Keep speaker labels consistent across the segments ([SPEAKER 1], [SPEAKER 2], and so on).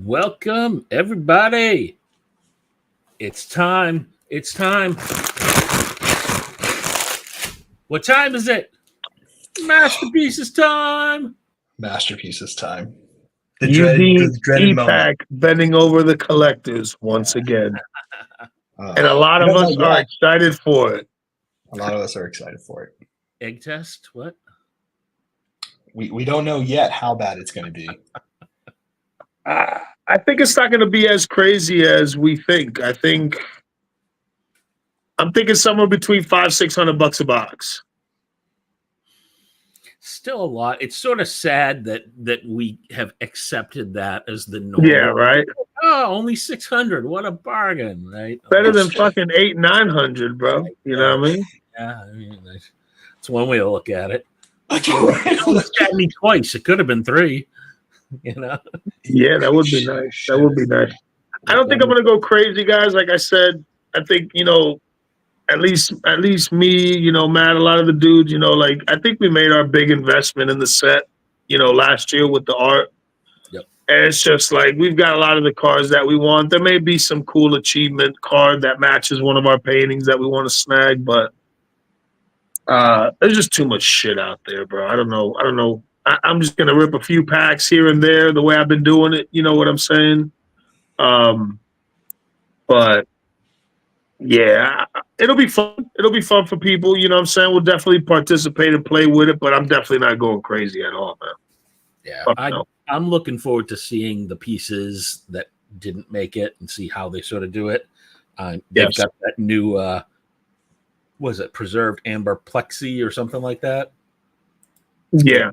[SPEAKER 1] Welcome, everybody. It's time. It's time. What time is it? Masterpieces time.
[SPEAKER 2] Masterpieces time.
[SPEAKER 3] The dreaded moment. Epack bending over the collectors once again. And a lot of us are excited for it.
[SPEAKER 2] A lot of us are excited for it.
[SPEAKER 1] Egg test? What?
[SPEAKER 2] We don't know yet how bad it's going to be.
[SPEAKER 3] I think it's not going to be as crazy as we think. I'm thinking somewhere between $500-600 a box.
[SPEAKER 1] Still a lot. It's sort of sad that we have accepted that as the norm.
[SPEAKER 3] Yeah, right.
[SPEAKER 1] Oh, only 600. What a bargain, right?
[SPEAKER 3] Better than fucking 800-900, bro. You know what I mean?
[SPEAKER 1] Yeah, I mean that's one way to look at it. It's got me twice. It could have been 3. You know?
[SPEAKER 3] Yeah, that would be nice. That would be nice. I don't think I'm gonna go crazy, guys. Like I said, I think, at least me, Matt, a lot of the dudes, I think we made our big investment in the set, last year with the art.
[SPEAKER 1] Yep.
[SPEAKER 3] And it's just like we've got a lot of the cards that we want. There may be some cool achievement card that matches one of our paintings that we want to snag, but there's just too much shit out there, bro. I don't know. I'm just gonna rip a few packs here and there the way I've been doing it. You know what I'm saying? But yeah, it'll be fun. It'll be fun for people. You know what I'm saying? We'll definitely participate and play with it, but I'm definitely not going crazy at all, man.
[SPEAKER 1] Yeah, I'm looking forward to seeing the pieces that didn't make it and see how they sort of do it. They've got that new, was it preserved amber plexi or something like that?
[SPEAKER 3] Yeah.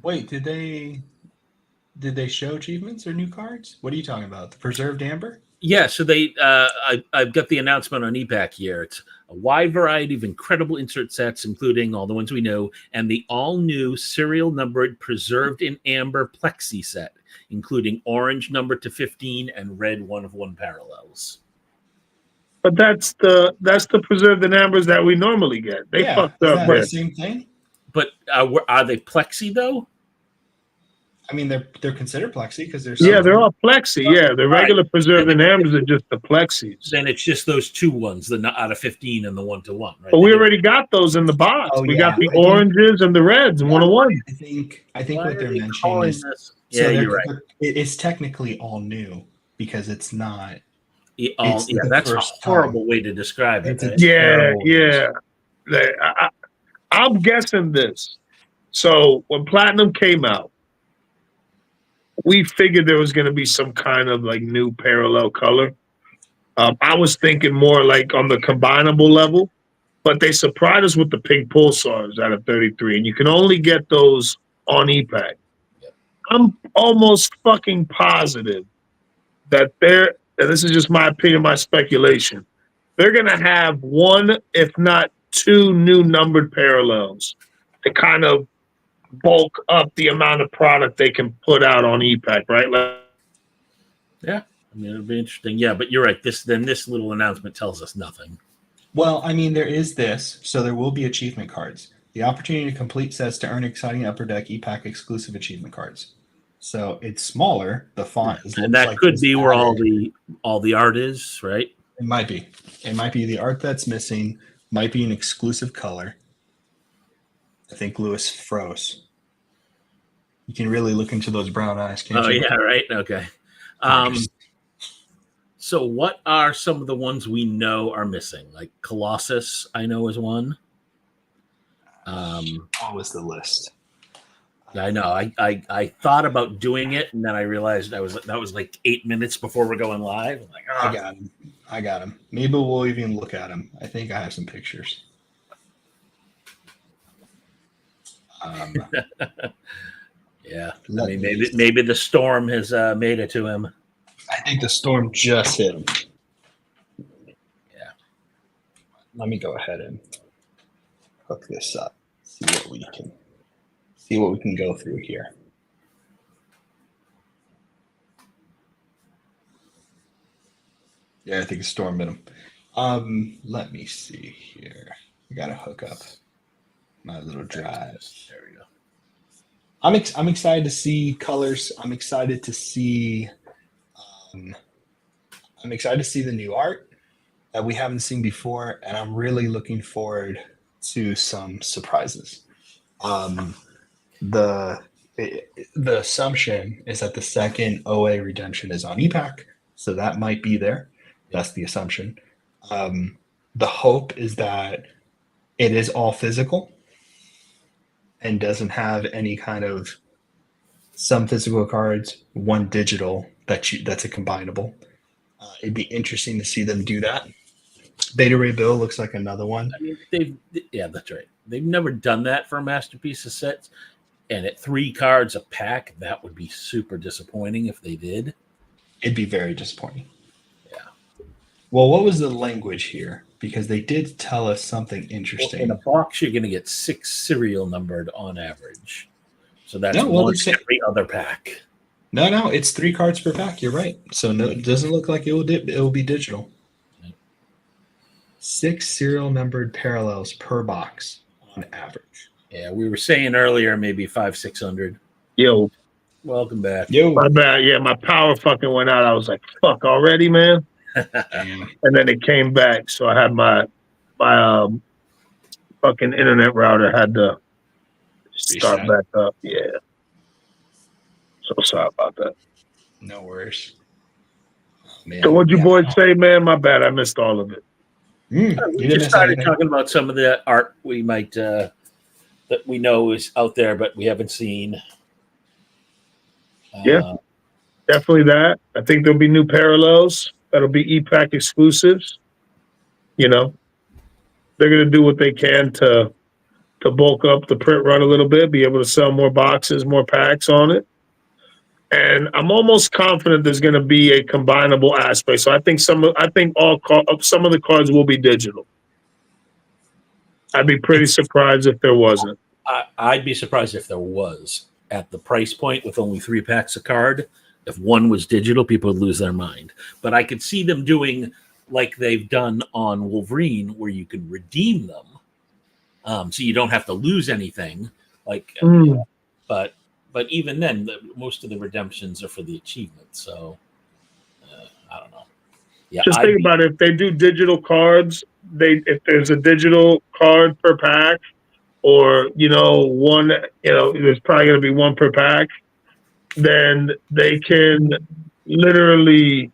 [SPEAKER 2] Wait, did they show achievements or new cards? What are you talking about? The preserved amber?
[SPEAKER 1] Yeah, so they I've got the announcement on Epack here. It's a wide variety of incredible insert sets, including all the ones we know, and the all-new serial numbered preserved in amber plexi set, including orange numbered to 15 and red 1 of 1 parallels.
[SPEAKER 3] But that's the preserved in ambers that we normally get. They fucked up.
[SPEAKER 2] The same thing.
[SPEAKER 1] But are they plexi though?
[SPEAKER 2] I mean, they're considered plexi because they're
[SPEAKER 3] they're all plexi. Yeah, the regular preserved in ambers are just the plexis.
[SPEAKER 1] Then it's just those 2 ones, the out of 15 and the 1-1, right?
[SPEAKER 3] But we already got those in the box. We got the oranges and the reds and 1-1.
[SPEAKER 2] I think what they're mentioning is
[SPEAKER 1] you're right.
[SPEAKER 2] It's technically all new because it's not.
[SPEAKER 1] That's a horrible way to describe it.
[SPEAKER 3] I'm guessing this. So when Platinum came out, we figured there was going to be some kind of like new parallel color. I was thinking more like on the combinable level, but they surprised us with the pink pulsars out of 33, and you can only get those on Epack. I'm almost fucking positive that and this is just my opinion, my speculation, they're going to have 1, if not 2 new numbered parallels to kind of bulk up the amount of product they can put out on Epack, right?
[SPEAKER 1] Yeah, I mean, it'll be interesting. Yeah, but you're right. This little announcement tells us nothing.
[SPEAKER 2] Well, I mean, there is this, so there will be achievement cards. The opportunity to complete sets to earn exciting Upper Deck Epack exclusive achievement cards. So it's smaller. The font is,
[SPEAKER 1] and that could be where all the art is, right?
[SPEAKER 2] It might be. It might be the art that's missing. Might be an exclusive color. I think Lewis froze. You can really look into those brown eyes, can't you?
[SPEAKER 1] Oh, yeah, right. Okay. So what are some of the ones we know are missing? Like Colossus, I know is one.
[SPEAKER 2] What was the list?
[SPEAKER 1] I know. I thought about doing it, and then I realized that was like 8 minutes before we're going live. I'm like,
[SPEAKER 2] I got him. Maybe we'll even look at him. I think I have some pictures.
[SPEAKER 1] Yeah, I mean, maybe the storm has made it to him.
[SPEAKER 2] I think the storm just hit him.
[SPEAKER 1] Yeah.
[SPEAKER 2] Let me go ahead and hook this up. See what we can go through here. Yeah, I think the storm hit him. Let me see here. I gotta hook up my little drive.
[SPEAKER 1] There we go.
[SPEAKER 2] I'm excited to see colors. I'm excited to see the new art that we haven't seen before, and I'm really looking forward to some surprises. The the assumption is that the second OA redemption is on Epack, so that might be there. That's the assumption. The hope is that it is all physical and doesn't have any kind of some physical cards, one digital that's a combinable. It'd be interesting to see them do that. Beta Ray Bill looks like another one.
[SPEAKER 1] I mean, that's right. They've never done that for Masterpieces sets, and at 3 cards a pack, that would be super disappointing if they did.
[SPEAKER 2] It'd be very disappointing.
[SPEAKER 1] Yeah.
[SPEAKER 2] Well, what was the language here? Because they did tell us something interesting.
[SPEAKER 1] Well, in a box, you're going to get 6 serial numbered on average. So that's
[SPEAKER 2] one
[SPEAKER 1] every other pack.
[SPEAKER 2] No, it's 3 cards per pack. You're right. So no, it doesn't look like it will be digital. 6 serial numbered parallels per box on average.
[SPEAKER 1] Yeah, we were saying earlier maybe 500-600.
[SPEAKER 3] Yo,
[SPEAKER 1] welcome back.
[SPEAKER 2] Yo,
[SPEAKER 3] my bad. Yeah, my power fucking went out. I was like, "Fuck already, man!" And then it came back, so I had my fucking internet router had to start
[SPEAKER 2] Reset.
[SPEAKER 3] back up. Yeah. So sorry about that.
[SPEAKER 2] No worries. Man,
[SPEAKER 3] So what'd you boys say, man? My bad. I missed all of it.
[SPEAKER 2] You
[SPEAKER 1] We
[SPEAKER 2] didn't
[SPEAKER 1] just
[SPEAKER 2] miss
[SPEAKER 1] started
[SPEAKER 2] anything.
[SPEAKER 1] talking about some of the art we might that we know is out there, but we haven't seen.
[SPEAKER 3] Yeah. Definitely that. I think there'll be new parallels that'll be Epack exclusives. You know, they're gonna do what they can to bulk up the print run a little bit, be able to sell more boxes, more packs on it. And I'm almost confident there's going to be a combinable aspect. So I think some of the cards will be digital. I'd be pretty surprised if there wasn't.
[SPEAKER 1] I'd be surprised if there was at the price point with only 3 packs a card. If one was digital, people would lose their mind. But I could see them doing like they've done on Wolverine, where you can redeem them, so you don't have to lose anything. But even then, most of the redemptions are for the achievement. So I don't know. Yeah,
[SPEAKER 3] just think about it. If they do digital cards, if there's a digital card per pack, or one, there's probably going to be one per pack, then they can literally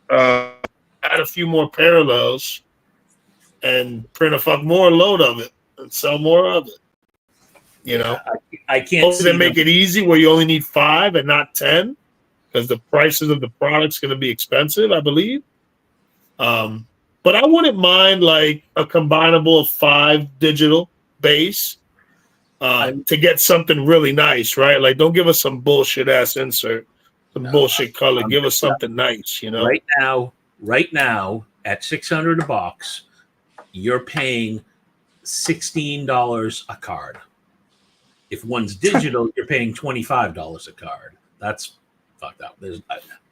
[SPEAKER 3] add a few more parallels and print a fuck more load of it and sell more of it.
[SPEAKER 1] I can't see
[SPEAKER 3] them make it easy where you only need 5 and not 10, because the prices of the product's going to be expensive, I believe. But I wouldn't mind like a combinable of 5 digital base to get something really nice, right? Like, don't give us some bullshit ass insert, bullshit color. Give us something nice,
[SPEAKER 1] Right now, at $600 a box, you're paying $16 a card. If one's digital, you're paying $25 a card. That's fucked up.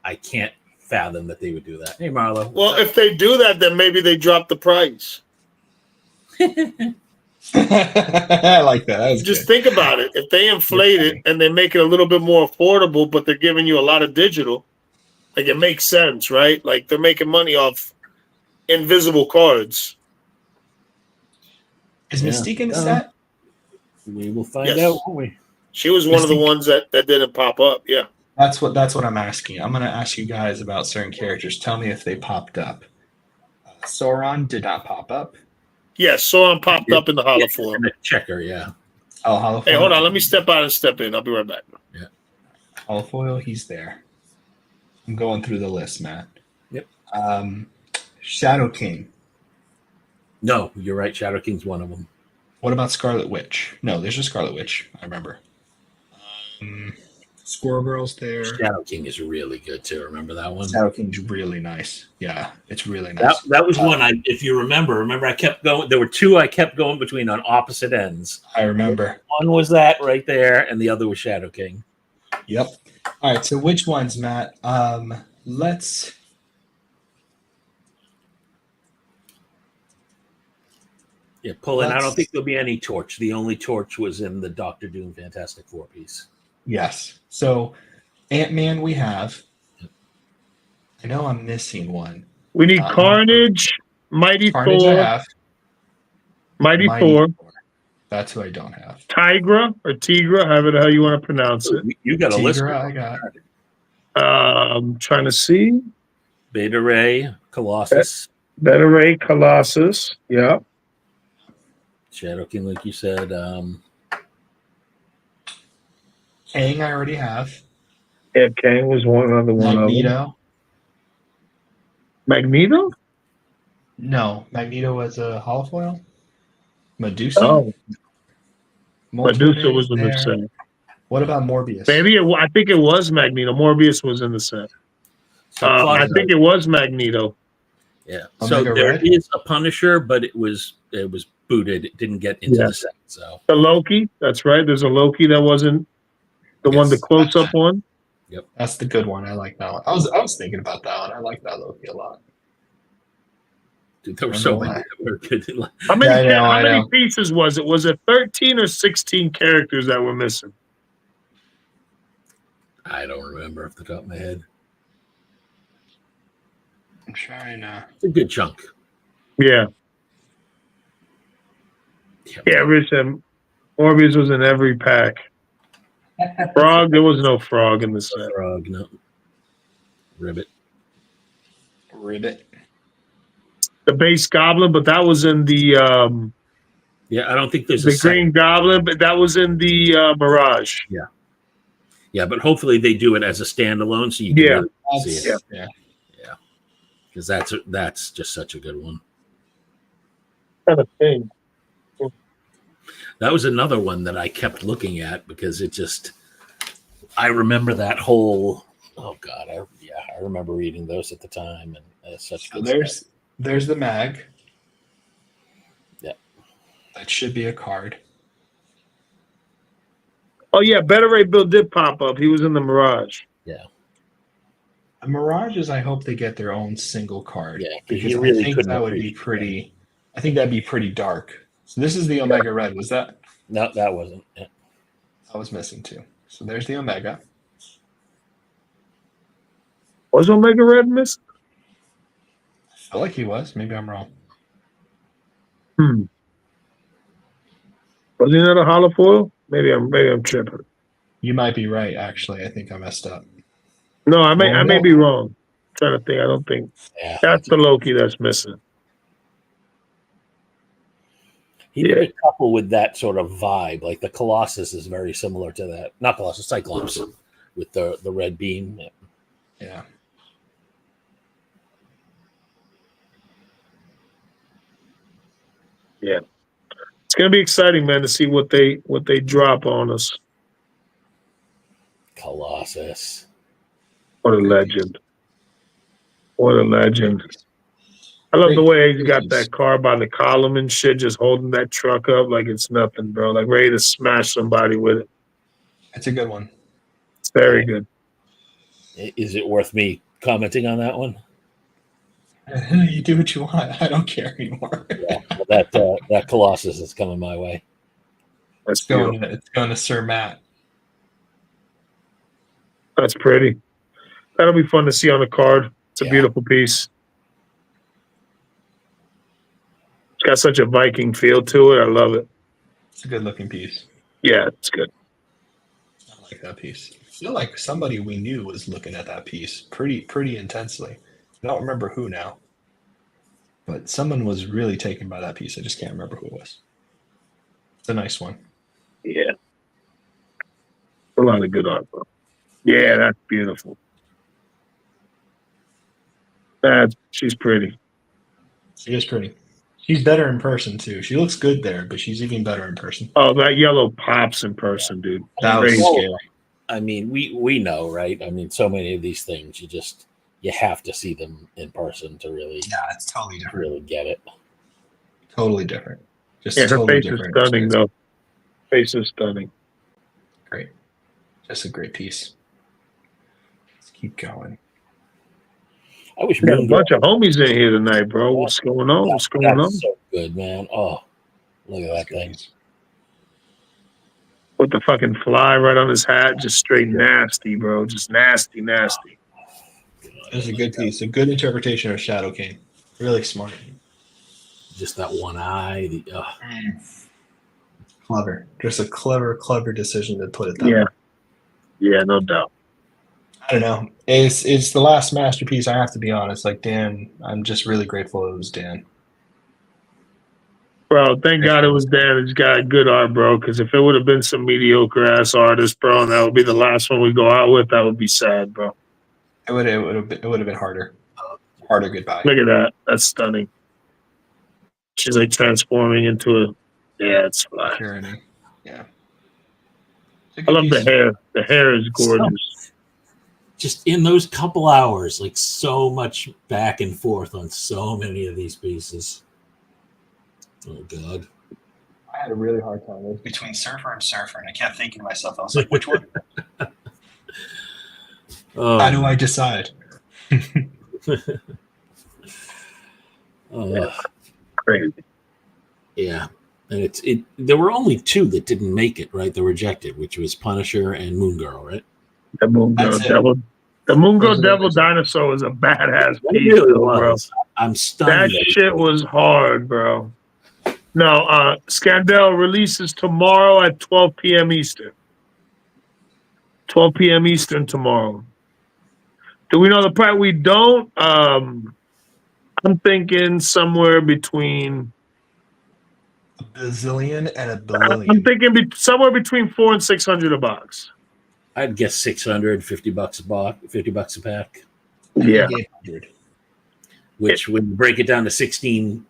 [SPEAKER 1] I can't fathom that they would do that. Hey, Marlo.
[SPEAKER 3] Well, if they do that, then maybe they drop the price.
[SPEAKER 2] I like that.
[SPEAKER 3] Just think about it. If they inflate it and they make it a little bit more affordable, but they're giving you a lot of digital, like, it makes sense, right? Like, they're making money off invisible cards.
[SPEAKER 2] Is Mystique in the set?
[SPEAKER 1] We will find out, won't we?
[SPEAKER 3] She was one of the ones that didn't pop up. Yeah.
[SPEAKER 2] That's what I'm asking. I'm going to ask you guys about certain characters. Tell me if they popped up. Sauron did not pop up.
[SPEAKER 3] Yes, Sauron popped up in the holofoil.
[SPEAKER 1] In the checker, yeah.
[SPEAKER 2] Oh, holofoil.
[SPEAKER 3] Hey, hold on. Let me step out and step in. I'll be right back.
[SPEAKER 1] Yeah.
[SPEAKER 2] Holofoil, he's there. I'm going through the list, Matt.
[SPEAKER 1] Yep.
[SPEAKER 2] Shadow King.
[SPEAKER 1] No, you're right. Shadow King's one of them.
[SPEAKER 2] What about Scarlet Witch? No, there's a Scarlet Witch. I remember. Squirrel Girl's there.
[SPEAKER 1] Shadow King is really good too. Remember that one?
[SPEAKER 2] Shadow King's really nice. Yeah, it's really nice.
[SPEAKER 1] That was one if you remember, I kept going. There were 2 I kept going between on opposite ends.
[SPEAKER 2] I remember.
[SPEAKER 1] One was that right there, and the other was Shadow King.
[SPEAKER 2] Yep. All right. So which ones, Matt? Let's.
[SPEAKER 1] Yeah, pull in. I don't think there'll be any Torch. The only Torch was in the Doctor Doom Fantastic Four piece.
[SPEAKER 2] Yes. So Ant-Man we have. I know I'm missing one.
[SPEAKER 3] We need Carnage, Mighty
[SPEAKER 2] Carnage I
[SPEAKER 3] Thor,
[SPEAKER 2] have.
[SPEAKER 3] Mighty
[SPEAKER 2] Mighty
[SPEAKER 3] Thor,
[SPEAKER 2] Thor. That's who I don't have.
[SPEAKER 3] Tigra or Tigra, however how you want to pronounce it.
[SPEAKER 1] You got a list.
[SPEAKER 2] Tigra I got.
[SPEAKER 3] I'm trying to see.
[SPEAKER 1] Beta Ray, Colossus,
[SPEAKER 3] Beta Ray, Colossus. Yeah.
[SPEAKER 1] Shadow King, like you said.
[SPEAKER 2] Kang I already have.
[SPEAKER 3] Yeah, Kang was another one of them.
[SPEAKER 2] Magneto.
[SPEAKER 3] Magneto?
[SPEAKER 2] No, Magneto was a holofoil. Medusa.
[SPEAKER 3] Oh,
[SPEAKER 2] Multiple
[SPEAKER 3] Medusa
[SPEAKER 2] names
[SPEAKER 3] was in the
[SPEAKER 2] there.
[SPEAKER 3] set.
[SPEAKER 2] What about Morbius?
[SPEAKER 3] Maybe I think it was Magneto. Morbius was in the set.
[SPEAKER 1] So
[SPEAKER 3] I think it was Magneto.
[SPEAKER 1] Yeah.
[SPEAKER 2] Omega
[SPEAKER 1] So there
[SPEAKER 2] Red?
[SPEAKER 1] is a Punisher, but it was booted. It didn't get into
[SPEAKER 3] Yeah.
[SPEAKER 1] the set. So
[SPEAKER 3] The Loki. That's right. There's a Loki that wasn't the one, the
[SPEAKER 2] Yes.
[SPEAKER 3] close up one.
[SPEAKER 2] That's the good one. I like that one. I was thinking about that one. I like that Loki a lot.
[SPEAKER 1] dude, there were
[SPEAKER 2] I
[SPEAKER 1] so
[SPEAKER 2] know
[SPEAKER 1] many
[SPEAKER 2] why.
[SPEAKER 1] that were good.
[SPEAKER 3] How many
[SPEAKER 2] Yeah, I
[SPEAKER 3] how many
[SPEAKER 2] know.
[SPEAKER 3] pieces was it? Was it 13 or 16 characters that were missing?
[SPEAKER 1] I don't remember off the top of my head.
[SPEAKER 2] I'm trying to.
[SPEAKER 1] It's a good chunk.
[SPEAKER 3] Yeah. Yeah, Rich said Morbius was in every pack. Frog, there was no frog in the set.
[SPEAKER 1] Frog, no. Ribbit.
[SPEAKER 2] Ribbit.
[SPEAKER 3] The base goblin, but that was in the
[SPEAKER 1] Yeah, I don't think there's a
[SPEAKER 3] Green Goblin, but that was in the Mirage.
[SPEAKER 1] Yeah, but hopefully they do it as a standalone so you can really see it.
[SPEAKER 2] Yeah.
[SPEAKER 1] Because that's just such a good one.
[SPEAKER 3] Kind of thing.
[SPEAKER 1] That was another one that I kept looking at because it just I remember that whole I remember reading those at the time and such
[SPEAKER 2] So
[SPEAKER 1] good
[SPEAKER 2] there's the mag.
[SPEAKER 1] Yeah.
[SPEAKER 2] That should be a card.
[SPEAKER 3] Oh yeah, Better Ray Bill did pop up. He was in the Mirage.
[SPEAKER 1] Yeah.
[SPEAKER 2] The Mirages, I hope they get their own single card.
[SPEAKER 1] Yeah,
[SPEAKER 2] because
[SPEAKER 1] you really
[SPEAKER 2] I think
[SPEAKER 1] couldn't
[SPEAKER 2] that would be
[SPEAKER 1] appreciate
[SPEAKER 2] pretty. I think that'd be pretty dark. So this is the Omega Red. Was that?
[SPEAKER 1] No, that wasn't. Yeah.
[SPEAKER 2] I was missing too. So there's the Omega.
[SPEAKER 3] Was Omega Red missing?
[SPEAKER 2] I feel like he was. Maybe I'm wrong.
[SPEAKER 3] Was he not a holofoil? Maybe I'm tripping.
[SPEAKER 2] You might be right. Actually, I think I messed up.
[SPEAKER 3] No, I may be wrong. I'm trying to think. I don't think that's the Loki that's missing.
[SPEAKER 1] He did a couple with that sort of vibe. Like the Colossus is very similar to that. Not Colossus, Cyclops with the red beam.
[SPEAKER 2] Yeah.
[SPEAKER 3] Yeah. It's gonna be exciting, man, to see what they drop on us.
[SPEAKER 1] Colossus.
[SPEAKER 3] What a legend. What a legend. I love the way he's got that car by the column and shit, just holding that truck up like it's nothing, bro. Like ready to smash somebody with it.
[SPEAKER 2] It's a good one.
[SPEAKER 3] It's very good.
[SPEAKER 1] Is it worth me commenting on that one?
[SPEAKER 2] You do what you want. I don't care anymore.
[SPEAKER 1] Yeah, well, that Colossus is coming my way.
[SPEAKER 3] That's
[SPEAKER 2] It's going to Sir Matt.
[SPEAKER 3] That's pretty. That'll be fun to see on the card. It's a beautiful piece. It's got such a Viking feel to it. I love it.
[SPEAKER 2] It's a good looking piece.
[SPEAKER 3] Yeah, it's good.
[SPEAKER 2] I like that piece. I feel like somebody we knew was looking at that piece pretty intensely. I don't remember who now, but someone was really taken by that piece. I just can't remember who it was. It's a nice one.
[SPEAKER 3] Yeah. A lot of good art, bro. Yeah, that's beautiful. She's pretty.
[SPEAKER 2] She is pretty. She's better in person too. She looks good there, but she's even better in person.
[SPEAKER 3] Oh, that yellow pops in person, dude.
[SPEAKER 2] That was scary.
[SPEAKER 1] I mean, we know, right? I mean, so many of these things you have to see them in person to really
[SPEAKER 2] it's totally different.
[SPEAKER 1] Really get it.
[SPEAKER 2] Totally different. Just
[SPEAKER 3] her
[SPEAKER 2] totally
[SPEAKER 3] face
[SPEAKER 2] different.
[SPEAKER 3] is stunning, though. Face is stunning.
[SPEAKER 2] Great. Just a great piece. Let's keep going.
[SPEAKER 1] I wish
[SPEAKER 3] we got a bunch of homies in here tonight, bro. What's going on? What's going on?
[SPEAKER 1] So good, man. Oh, look at that thing.
[SPEAKER 3] with the fucking fly right on his hat. Just straight nasty, bro. Just nasty, nasty.
[SPEAKER 2] It's a good piece, a good interpretation of Shadow King. Really smart.
[SPEAKER 1] Just that one eye.
[SPEAKER 2] Clever. Just a clever decision to put it that
[SPEAKER 3] Yeah.
[SPEAKER 2] way.
[SPEAKER 3] Yeah, no doubt.
[SPEAKER 2] I don't know. It's the last masterpiece. I have to be honest. Like Dan, I'm just really grateful it was Dan.
[SPEAKER 3] Bro, thank God it was Dan. It's got good art, bro. Because if it would have been some mediocre ass artist, bro, and that would be the last one we go out with, that would be sad, bro.
[SPEAKER 2] It would have been harder. Harder goodbye.
[SPEAKER 3] Look at that. That's stunning. She's like transforming into a. Yeah, it's fly.
[SPEAKER 2] Tyranny. Yeah.
[SPEAKER 3] I love the hair. The hair is gorgeous.
[SPEAKER 1] Just in those couple hours, like so much back and forth on so many of these pieces. Oh God.
[SPEAKER 2] I had a really hard time. It was between Surfer and Surfer, and I kept thinking to myself, I was like, which one? How do I decide?
[SPEAKER 3] Crazy.
[SPEAKER 1] Yeah. And there were only two that didn't make it, right? They were rejected, which was Punisher and Moon Girl, right?
[SPEAKER 3] The Moon Girl Devil. The Moon Girl Devil Dinosaur was a badass piece,
[SPEAKER 1] really
[SPEAKER 3] bro.
[SPEAKER 1] I'm stunned.
[SPEAKER 3] That shit was hard, bro. No, Scandal releases tomorrow at 12 p.m. Eastern. 12 p.m. Eastern tomorrow. Do we know the price? We don't. I'm thinking somewhere between
[SPEAKER 2] a bazillion and a billion.
[SPEAKER 3] I'm thinking somewhere between $400 and $600 a box.
[SPEAKER 1] I'd guess 600, $50 a box, $50 a pack.
[SPEAKER 3] Yeah.
[SPEAKER 2] 800.
[SPEAKER 1] Which, when you break it down to $16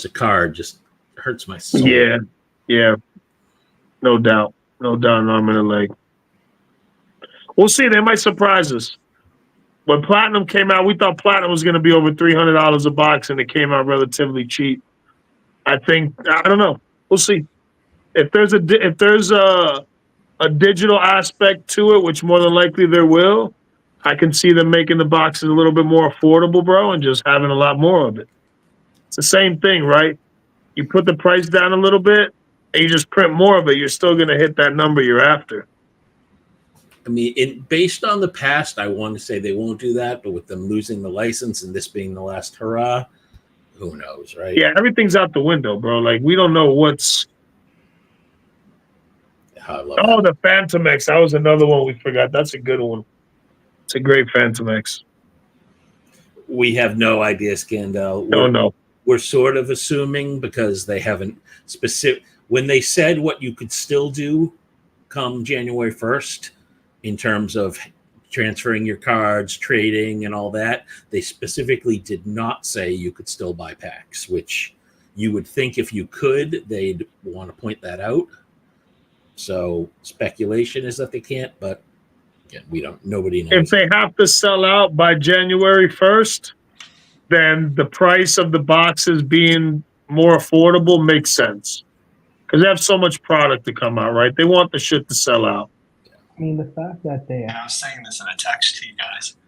[SPEAKER 1] a card, just hurts my soul.
[SPEAKER 3] Yeah. Yeah. No doubt. No doubt in arm and a leg. We'll see. They might surprise us. When Platinum came out, we thought Platinum was going to be over $300 a box, and it came out relatively cheap. I don't know. We'll see. If there's a digital aspect to it, which more than likely there will, I can see them making the boxes a little bit more affordable, bro, and just having a lot more of it. It's the same thing, right? You put the price down a little bit, and you just print more of it, you're still going to hit that number you're after.
[SPEAKER 1] I mean, based on the past, I want to say they won't do that, but with them losing the license and this being the last hurrah, who knows, right?
[SPEAKER 3] Yeah, everything's out the window, bro. Like, we don't know what's... The Phantom X. That was another one we forgot. That's a good one. It's a great Phantom X.
[SPEAKER 1] We have no idea, Scandal.
[SPEAKER 3] No.
[SPEAKER 1] We're sort of assuming because they haven't specific... When they said what you could still do come January 1st, in terms of transferring your cards, trading, and all that, they specifically did not say you could still buy packs, which you would think if you could, they'd want to point that out. So speculation is that they can't, but again, nobody knows.
[SPEAKER 3] If they have to sell out by January 1st, then the price of the boxes being more affordable makes sense. Because they have so much product to come out, right? They want the shit to sell out.
[SPEAKER 2] I mean, the fact that and I was saying this in a text to you guys,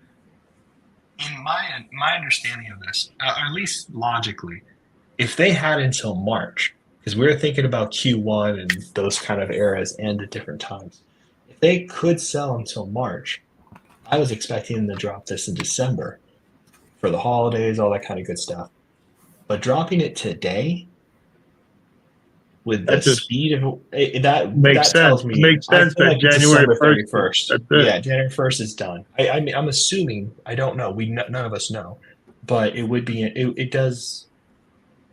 [SPEAKER 2] in my understanding of this, or at least logically, if they had until March, because we were thinking about Q1 and those kind of eras and at different times, if they could sell until March, I was expecting them to drop this in December for the holidays, all that kind of good stuff. But dropping it today, with the speed of that
[SPEAKER 3] makes
[SPEAKER 2] tells
[SPEAKER 3] sense.
[SPEAKER 2] me
[SPEAKER 3] Makes sense that
[SPEAKER 2] like
[SPEAKER 3] January
[SPEAKER 2] 31st. Yeah, January 1st is done. I mean, I'm assuming. I don't know. None of us know, but it would be. It does.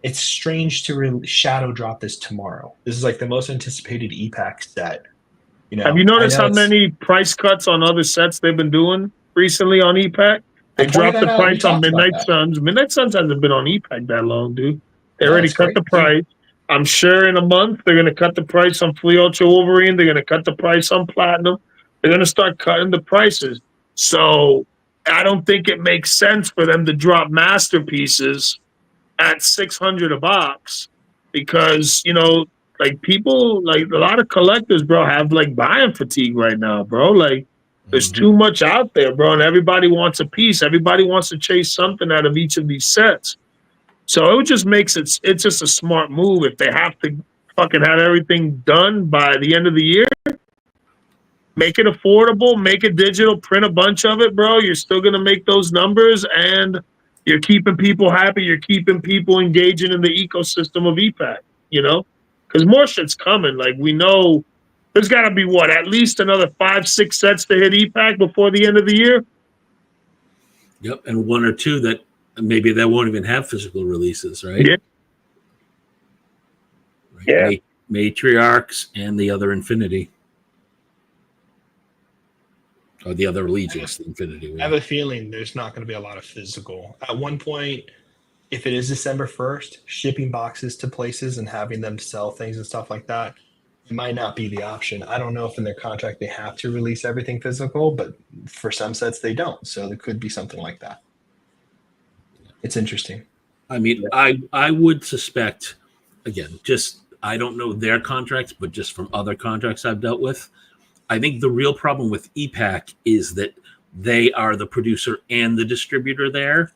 [SPEAKER 2] It's strange to shadow drop this tomorrow. This is like the most anticipated Epack set.
[SPEAKER 3] Have you noticed how many price cuts on other sets they've been doing recently on Epack? They dropped the price on Midnight Suns. Midnight Suns hasn't been on Epack that long, dude. They already cut the price. I'm sure in a month they're going to cut the price on Flea Ultra Wolverine. They're going to cut the price on Platinum. They're going to start cutting the prices. So I don't think it makes sense for them to drop masterpieces at $600 a box because, like people, like a lot of collectors, bro, have like buying fatigue right now, bro. Like there's too much out there, bro, and everybody wants a piece. Everybody wants to chase something out of each of these sets. So it just makes it's just a smart move if they have to fucking have everything done by the end of the year. Make it affordable, make it digital, print a bunch of it, bro. You're still gonna make those numbers, and you're keeping people happy. You're keeping people engaging in the ecosystem of Epack, you know? Because more shit's coming. Like, we know there's got to be, what, at least another 5-6 sets to hit Epack before the end of the year?
[SPEAKER 1] Yep, and 1 or 2 that maybe that won't even have physical releases, right?
[SPEAKER 3] Yeah.
[SPEAKER 1] Right.
[SPEAKER 3] Yeah.
[SPEAKER 1] Matriarchs and the other Infinity. Or the other Legis, the Infinity.
[SPEAKER 2] I have a feeling there's not going to be a lot of physical. At one point, if it is December 1st, shipping boxes to places and having them sell things and stuff like that, it might not be the option. I don't know if in their contract they have to release everything physical, but for some sets they don't. So there could be something like that. It's interesting.
[SPEAKER 1] I mean, I would suspect, again, just I don't know their contracts, but just from other contracts I've dealt with, I think the real problem with Epack is that they are the producer and the distributor there.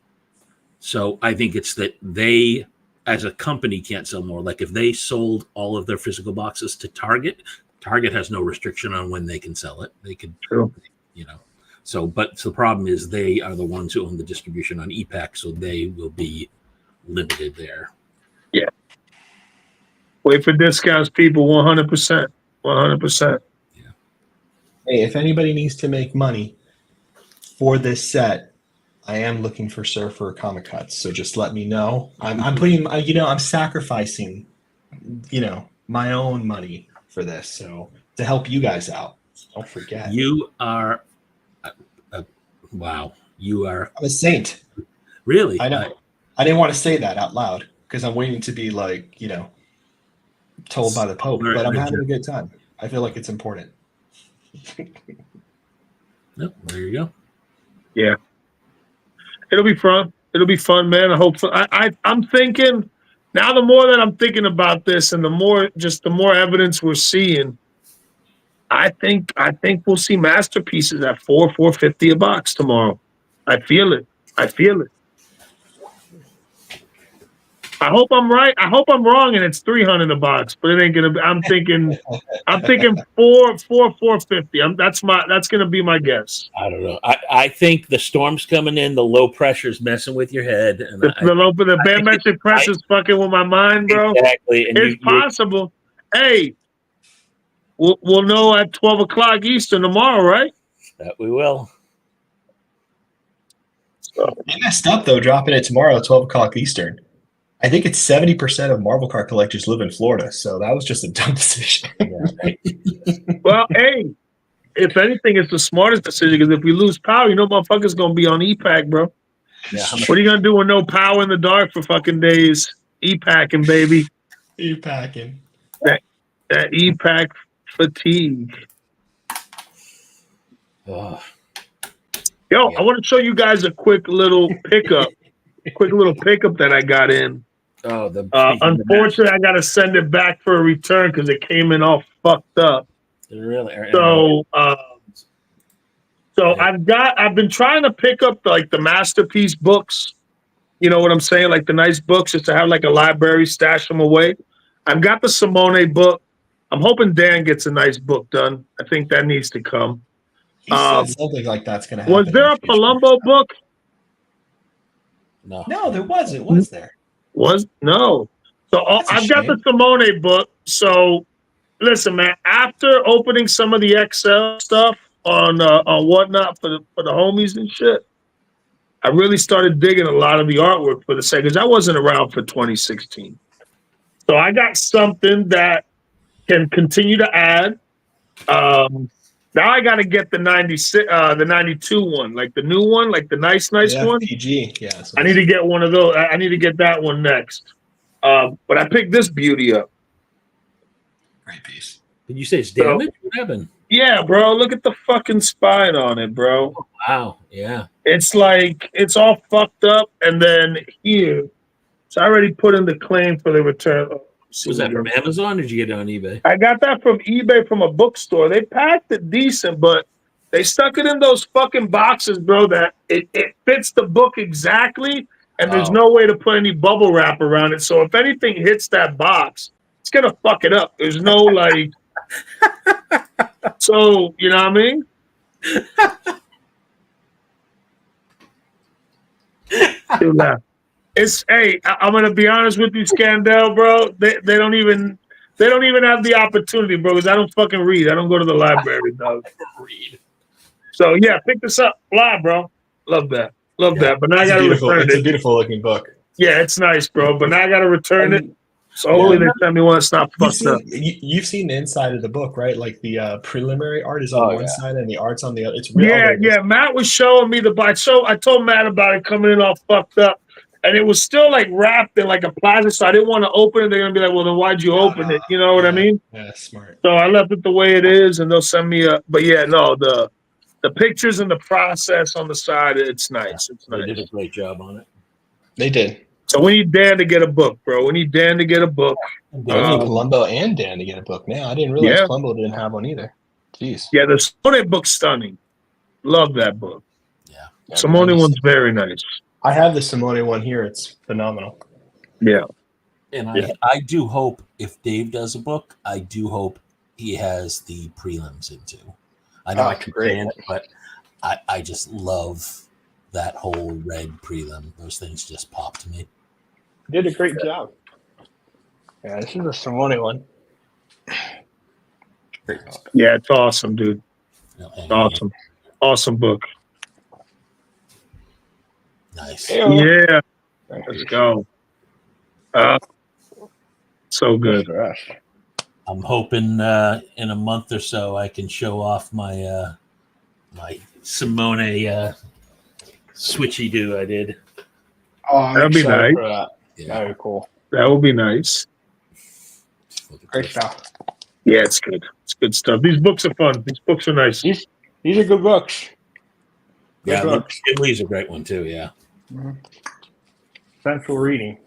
[SPEAKER 1] So I think it's that they, as a company, can't sell more. Like if they sold all of their physical boxes to Target, Target has no restriction on when they can sell it. They could, you know. So, but the problem is they are the ones who own the distribution on Epack, so they will be limited there.
[SPEAKER 3] Yeah. Wait for discounts, people. 100%. 100%.
[SPEAKER 2] Hey, if anybody needs to make money for this set, I am looking for Surfer comic cuts. So just let me know. I'm putting, I'm sacrificing, my own money for this. So to help you guys out, don't forget.
[SPEAKER 1] You are, wow. You are.
[SPEAKER 2] I'm a saint.
[SPEAKER 1] Really?
[SPEAKER 2] I know. I didn't want to say that out loud because I'm waiting to be told by the Pope. But I'm having a good time. I feel like it's important.
[SPEAKER 1] Yep, there you go.
[SPEAKER 3] Yeah, it'll be fun. It'll be fun, man. I hope. I'm thinking now. The more that I'm thinking about this, and the more evidence we're seeing, I think we'll see masterpieces at $450 a box tomorrow. I feel it. I hope I'm right. I hope I'm wrong, and it's $300 a box. But it ain't gonna be. I'm thinking $450. That's gonna be my guess.
[SPEAKER 1] I don't know. I think the storm's coming in. The low pressure's messing with your head, and
[SPEAKER 3] The barometric pressure's fucking with my mind, bro.
[SPEAKER 1] Exactly. And
[SPEAKER 3] it's possible. Hey, we'll know at 12 o'clock Eastern tomorrow, right?
[SPEAKER 1] That we will.
[SPEAKER 2] So. I messed up though, dropping it tomorrow at 12 o'clock Eastern. I think it's 70% of Marvel card collectors live in Florida, so that was just a dumb decision.
[SPEAKER 3] Well, hey, if anything, it's the smartest decision because if we lose power, motherfuckers gonna be on Epack, bro. Yeah. What are you gonna do with no power in the dark for fucking days? Epacking, baby.
[SPEAKER 2] Epacking.
[SPEAKER 3] That Epack fatigue.
[SPEAKER 1] Oh.
[SPEAKER 3] Yo, yeah. I want to show you guys a quick little pickup that I got in.
[SPEAKER 1] Oh,
[SPEAKER 3] unfortunately, I got to send it back for a return because it came in all fucked up.
[SPEAKER 1] Really?
[SPEAKER 3] So I've been trying to pick up the masterpiece books. You know what I'm saying? Like the nice books, just to have like a library, stash them away. I've got the Simone book. I'm hoping Dan gets a nice book done. I think that needs to come.
[SPEAKER 2] He said something like that's going to happen.
[SPEAKER 3] Was there a Palumbo book?
[SPEAKER 2] No, there wasn't. Was there?
[SPEAKER 3] No. So I've got the Simone book. So listen, man. After opening some of the XL stuff on whatnot for the homies and shit, I really started digging a lot of the artwork for the set because I wasn't around for 2016. So I got something that can continue to add. Now I got to get the 96, the 92 one, like the new one, like the nice one.
[SPEAKER 2] PG, yeah.
[SPEAKER 3] I need to get one of those. I need to get that one next. But I picked this beauty up.
[SPEAKER 2] Great piece.
[SPEAKER 1] Did you say it's damaged? What happened?
[SPEAKER 3] Yeah, bro. Look at the fucking spine on it, bro.
[SPEAKER 1] Oh, wow. Yeah.
[SPEAKER 3] It's like it's all fucked up, and then here, so I already put in the claim for the return.
[SPEAKER 1] Was that from Amazon or did you get it on eBay?
[SPEAKER 3] I got that from eBay from a bookstore. They packed it decent, but they stuck it in those fucking boxes, bro, that it fits the book exactly, and there's no way to put any bubble wrap around it. So if anything hits that box, it's it's gonna fuck it up. There's no like. So you know what I mean? You laugh. It's I'm gonna be honest with you, Scandal, bro. They don't even have the opportunity, bro, because I don't fucking read. I don't go to the library, dog.
[SPEAKER 1] Read.
[SPEAKER 3] So yeah, pick this up. Fly, bro. Love that. Love that. But now I gotta return
[SPEAKER 2] It's
[SPEAKER 3] it.
[SPEAKER 2] a beautiful looking book.
[SPEAKER 3] Yeah, it's nice, bro. But now I gotta return it. So hopefully they tell me when it's not fucked up.
[SPEAKER 2] You've seen the inside of the book, right? Like the preliminary art is on one side and the art's on the other. It's real.
[SPEAKER 3] Yeah. Matt was showing me the box. So I told Matt about it coming in all fucked up. And it was still like wrapped in like a plastic, so I didn't want to open it. They're gonna be like, "Well, then why'd you open it?" You know what I mean?
[SPEAKER 2] Yeah, smart.
[SPEAKER 3] So I left it the way it is, and they'll send me a. But yeah, no, the pictures and the process on the side, it's nice. It's nice.
[SPEAKER 1] They did a great job on it.
[SPEAKER 2] They did.
[SPEAKER 3] So we need Dan to get a book, bro. We need Dan to get a book.
[SPEAKER 2] We need Columbo and Dan to get a book now. I didn't realize Columbo didn't have one either. Jeez.
[SPEAKER 3] Yeah, the Simone book's stunning. Love that book.
[SPEAKER 1] Yeah.
[SPEAKER 3] Simone one's very nice.
[SPEAKER 2] I have the Simone one here. It's phenomenal.
[SPEAKER 3] Yeah.
[SPEAKER 4] And I do hope if Dave does a book, I do hope he has the prelims into. I know I can plan it, but I just love that whole red prelim. Those things just pop to me.
[SPEAKER 2] Did a great job. Yeah, this is a Simone one. Great book.
[SPEAKER 3] Yeah, it's awesome, dude. Awesome. Awesome book.
[SPEAKER 4] Nice.
[SPEAKER 3] Yeah. Let's go. So good.
[SPEAKER 4] I'm hoping in a month or so I can show off my my
[SPEAKER 1] Simone switchy do I did.
[SPEAKER 2] Oh,
[SPEAKER 3] that'd be nice.
[SPEAKER 2] That. Yeah. Very cool.
[SPEAKER 3] That would be nice.
[SPEAKER 2] Great stuff.
[SPEAKER 3] Yeah, it's good. It's good stuff. These books are fun. These books are nice.
[SPEAKER 2] These are good books.
[SPEAKER 1] Yeah, Ridley's a great one too. Yeah.
[SPEAKER 2] Mm-hmm. Central reading.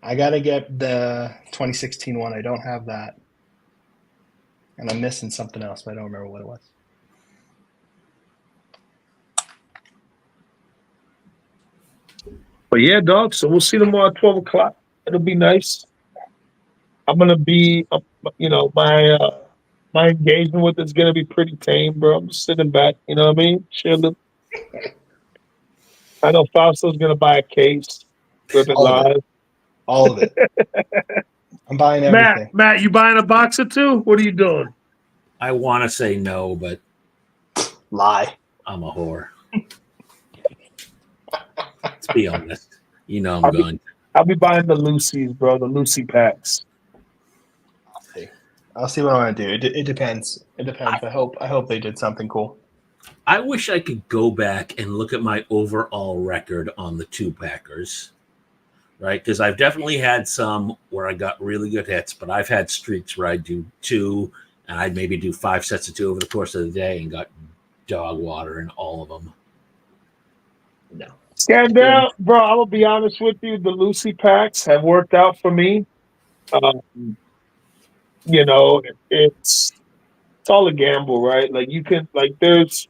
[SPEAKER 2] I gotta get the 2016 one. I don't have that, and I'm missing something else, but I don't remember what it was.
[SPEAKER 3] But yeah, dog. So we'll see tomorrow at 12 o'clock. It'll be nice. I'm gonna be, my engagement with it's gonna be pretty tame, bro. I'm just sitting back. You know what I mean? Chilling. I know Fausto's gonna buy a case.
[SPEAKER 2] All of it. I'm buying everything.
[SPEAKER 3] Matt, you buying a boxer too? What are you doing?
[SPEAKER 1] I want to say no, but
[SPEAKER 2] lie.
[SPEAKER 1] I'm a whore. Let's be honest. You know I'm going.
[SPEAKER 3] I'll be buying the Lucy's, bro. The Lucy packs.
[SPEAKER 2] I'll see what I want to do. It depends. It depends. I hope they did something cool.
[SPEAKER 1] I wish I could go back and look at my overall record on the 2-packers, right? Because I've definitely had some where I got really good hits, but I've had streaks where I do 2 and I'd maybe do 5 sets of 2 over the course of the day and got dog water in all of them.
[SPEAKER 2] No.
[SPEAKER 3] Scandal, bro, I'm going to be honest with you. The Lucy packs have worked out for me. It's all a gamble, right? Like you can, there's,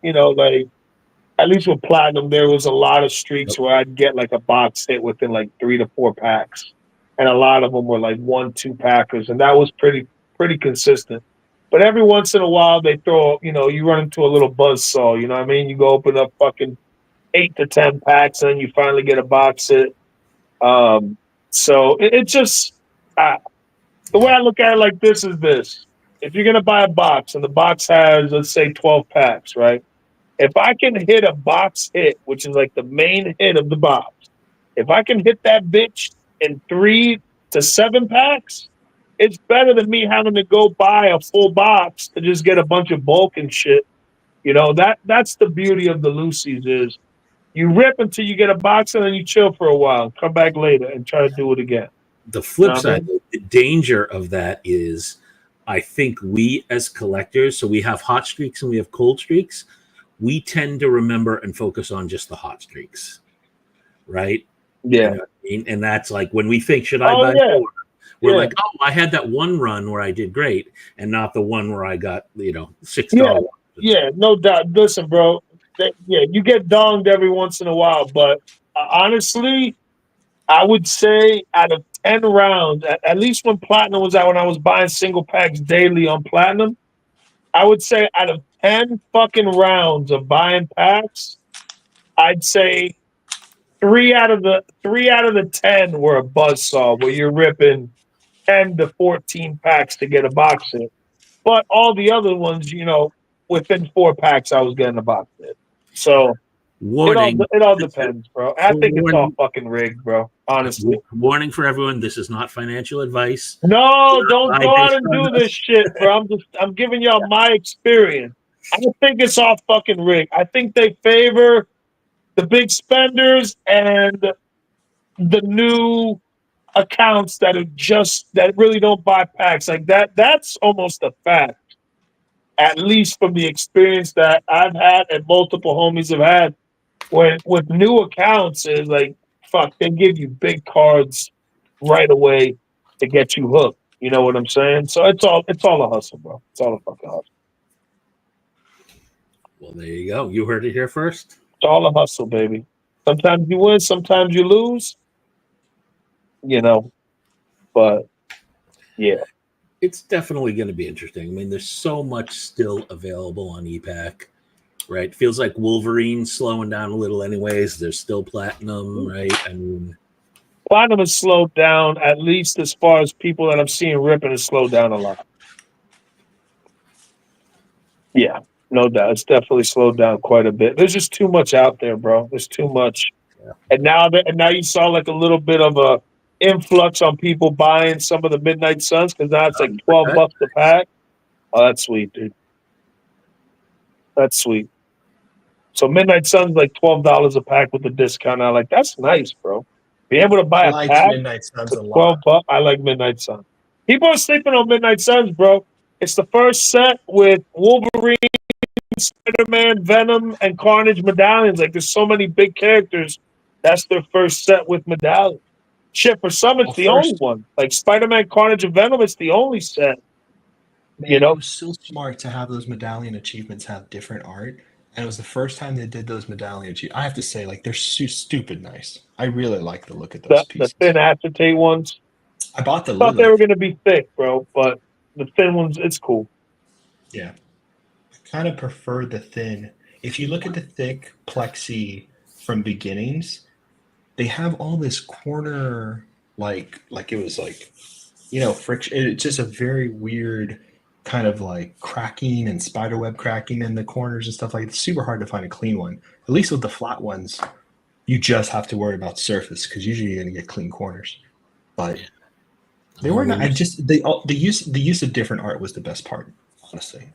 [SPEAKER 3] at least with Platinum, there was a lot of streaks where I'd get like a box hit within like 3 to 4 packs. And a lot of them were like 1-2 packers. And that was pretty consistent. But every once in a while they throw, you run into a little buzzsaw, you know what I mean? You go open up fucking 8 to 10 packs and then you finally get a box hit. So it just, the way I look at it like this is this. If you're going to buy a box and the box has, let's say, 12 packs, right? If I can hit a box hit, which is like the main hit of the box, if I can hit that bitch in 3 to 7 packs, it's better than me having to go buy a full box to just get a bunch of bulk and shit. That's the beauty of the Lucy's is you rip until you get a box and then you chill for a while and come back later and try to do it again.
[SPEAKER 1] The flip side, the danger of that is I think we as collectors, so we have hot streaks and we have cold streaks, we tend to remember and focus on just the hot streaks, right?
[SPEAKER 3] Yeah.
[SPEAKER 1] You know what I mean? And that's like when we think, should I buy more? We're like, oh, I had that one run where I did great and not the one where I got, $6.
[SPEAKER 3] Yeah, no doubt. Listen, bro. You get donged every once in a while, but honestly, I would say out of 10 rounds, at least when Platinum was out, when I was buying single packs daily on Platinum, I would say out of 10 fucking rounds of buying packs, I'd say three out of the 10 were a buzzsaw where you're ripping 10 to 14 packs to get a box set. But all the other ones, within 4 packs, I was getting a box set. So
[SPEAKER 1] Warning.
[SPEAKER 3] it all depends, bro. I think it's all
[SPEAKER 1] Warning.
[SPEAKER 3] fucking rigged, bro. Honestly.
[SPEAKER 1] Warning for everyone: this is not financial advice.
[SPEAKER 3] No, don't
[SPEAKER 1] I
[SPEAKER 3] go out
[SPEAKER 1] based
[SPEAKER 3] and
[SPEAKER 1] on
[SPEAKER 3] do
[SPEAKER 1] this.
[SPEAKER 3] this shit, bro. I'm giving y'all my experience. I don't think it's all fucking rigged. I think they favor the big spenders and the new accounts that really don't buy packs like that. That's almost a fact. At least from the experience that I've had and multiple homies have had, when with new accounts is like fuck, they give you big cards right away to get you hooked. You know what I'm saying? So it's all a hustle, bro. It's all a fucking hustle.
[SPEAKER 1] Well, there you go. You heard it here first.
[SPEAKER 3] It's all a hustle, baby. Sometimes you win, sometimes you lose. But yeah.
[SPEAKER 1] It's definitely going to be interesting. I mean, there's so much still available on Epack, right? Feels like Wolverine's slowing down a little anyways. There's still Platinum, right? I mean,
[SPEAKER 3] Platinum has slowed down, at least as far as people that I'm seeing ripping, has slowed down a lot. Yeah, no doubt. It's definitely slowed down quite a bit. There's just too much out there, bro. There's too much.
[SPEAKER 1] Yeah.
[SPEAKER 3] And now you saw like a little bit of a influx on people buying some of the Midnight Suns because now it's like $12 a pack. Oh, that's sweet, dude. That's sweet. So Midnight Sun's like $12 a pack with the discount. I'm like, that's nice, bro. Be able to buy a pack
[SPEAKER 2] Midnight Suns
[SPEAKER 3] for
[SPEAKER 2] a lot.
[SPEAKER 3] $12. I like Midnight Sun. People are sleeping on Midnight Suns, bro. It's the first set with Wolverine, Spider-Man, Venom, and Carnage medallions. Like, there's so many big characters. That's their first set with medallions. Shit, for some, it's the only one. Like Spider-Man, Carnage, and Venom, it's the only set.
[SPEAKER 2] Man, it was so smart to have those medallion achievements have different art. And it was the first time they did those medallion achievements. I have to say, like, they're stupid nice. I really like the look of those pieces.
[SPEAKER 3] The thin acetate ones.
[SPEAKER 2] I bought the
[SPEAKER 3] thought they were going to be thick, bro, but the thin ones, it's cool.
[SPEAKER 2] Yeah. I kind of prefer the thin. If you look at the thick plexi from beginnings, they have all this corner, like it was like, friction. It's just a very weird kind of like cracking and spiderweb cracking in the corners and stuff like that. It's super hard to find a clean one. At least with the flat ones, you just have to worry about surface because usually you're going to get clean corners. But they were not. The use of different art was the best part, honestly.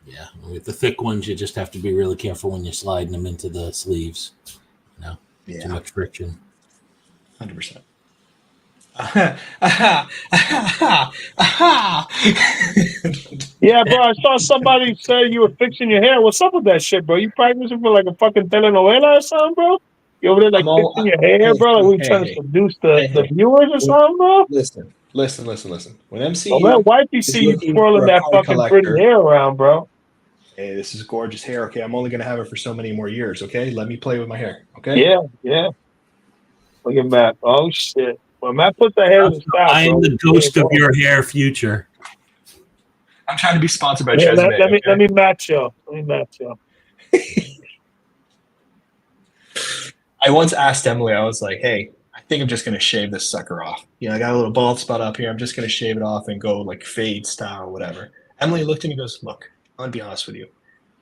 [SPEAKER 4] Yeah, with the thick ones, you just have to be really careful when you're sliding them into the sleeves. Too much friction.
[SPEAKER 2] 100%.
[SPEAKER 3] Yeah, bro. I saw somebody say you were fixing your hair. What's up with that shit, bro? You practicing for like a fucking telenovela or something, bro? You over there like fixing your hair, bro? Like we trying to seduce the viewers or something, bro?
[SPEAKER 2] Listen. When MCU,
[SPEAKER 3] oh, man, wifey see you twirling that fucking pretty hair around, bro.
[SPEAKER 2] Hey, this is gorgeous hair. Okay, I'm only gonna have it for so many more years. Okay, let me play with my hair. Okay.
[SPEAKER 3] Yeah. Look at Matt. Oh shit. Well, Matt put that hair in the style.
[SPEAKER 1] I am the ghost of your hair future.
[SPEAKER 2] I'm trying to be sponsored by
[SPEAKER 3] yeah,
[SPEAKER 2] Chesname.
[SPEAKER 3] Let me match y'all.
[SPEAKER 2] I once asked Emily, I was like, hey, I think I'm just going to shave this sucker off. I got a little bald spot up here. I'm just going to shave it off and go like fade style or whatever. Emily looked at me and goes, look, I'm going to be honest with you.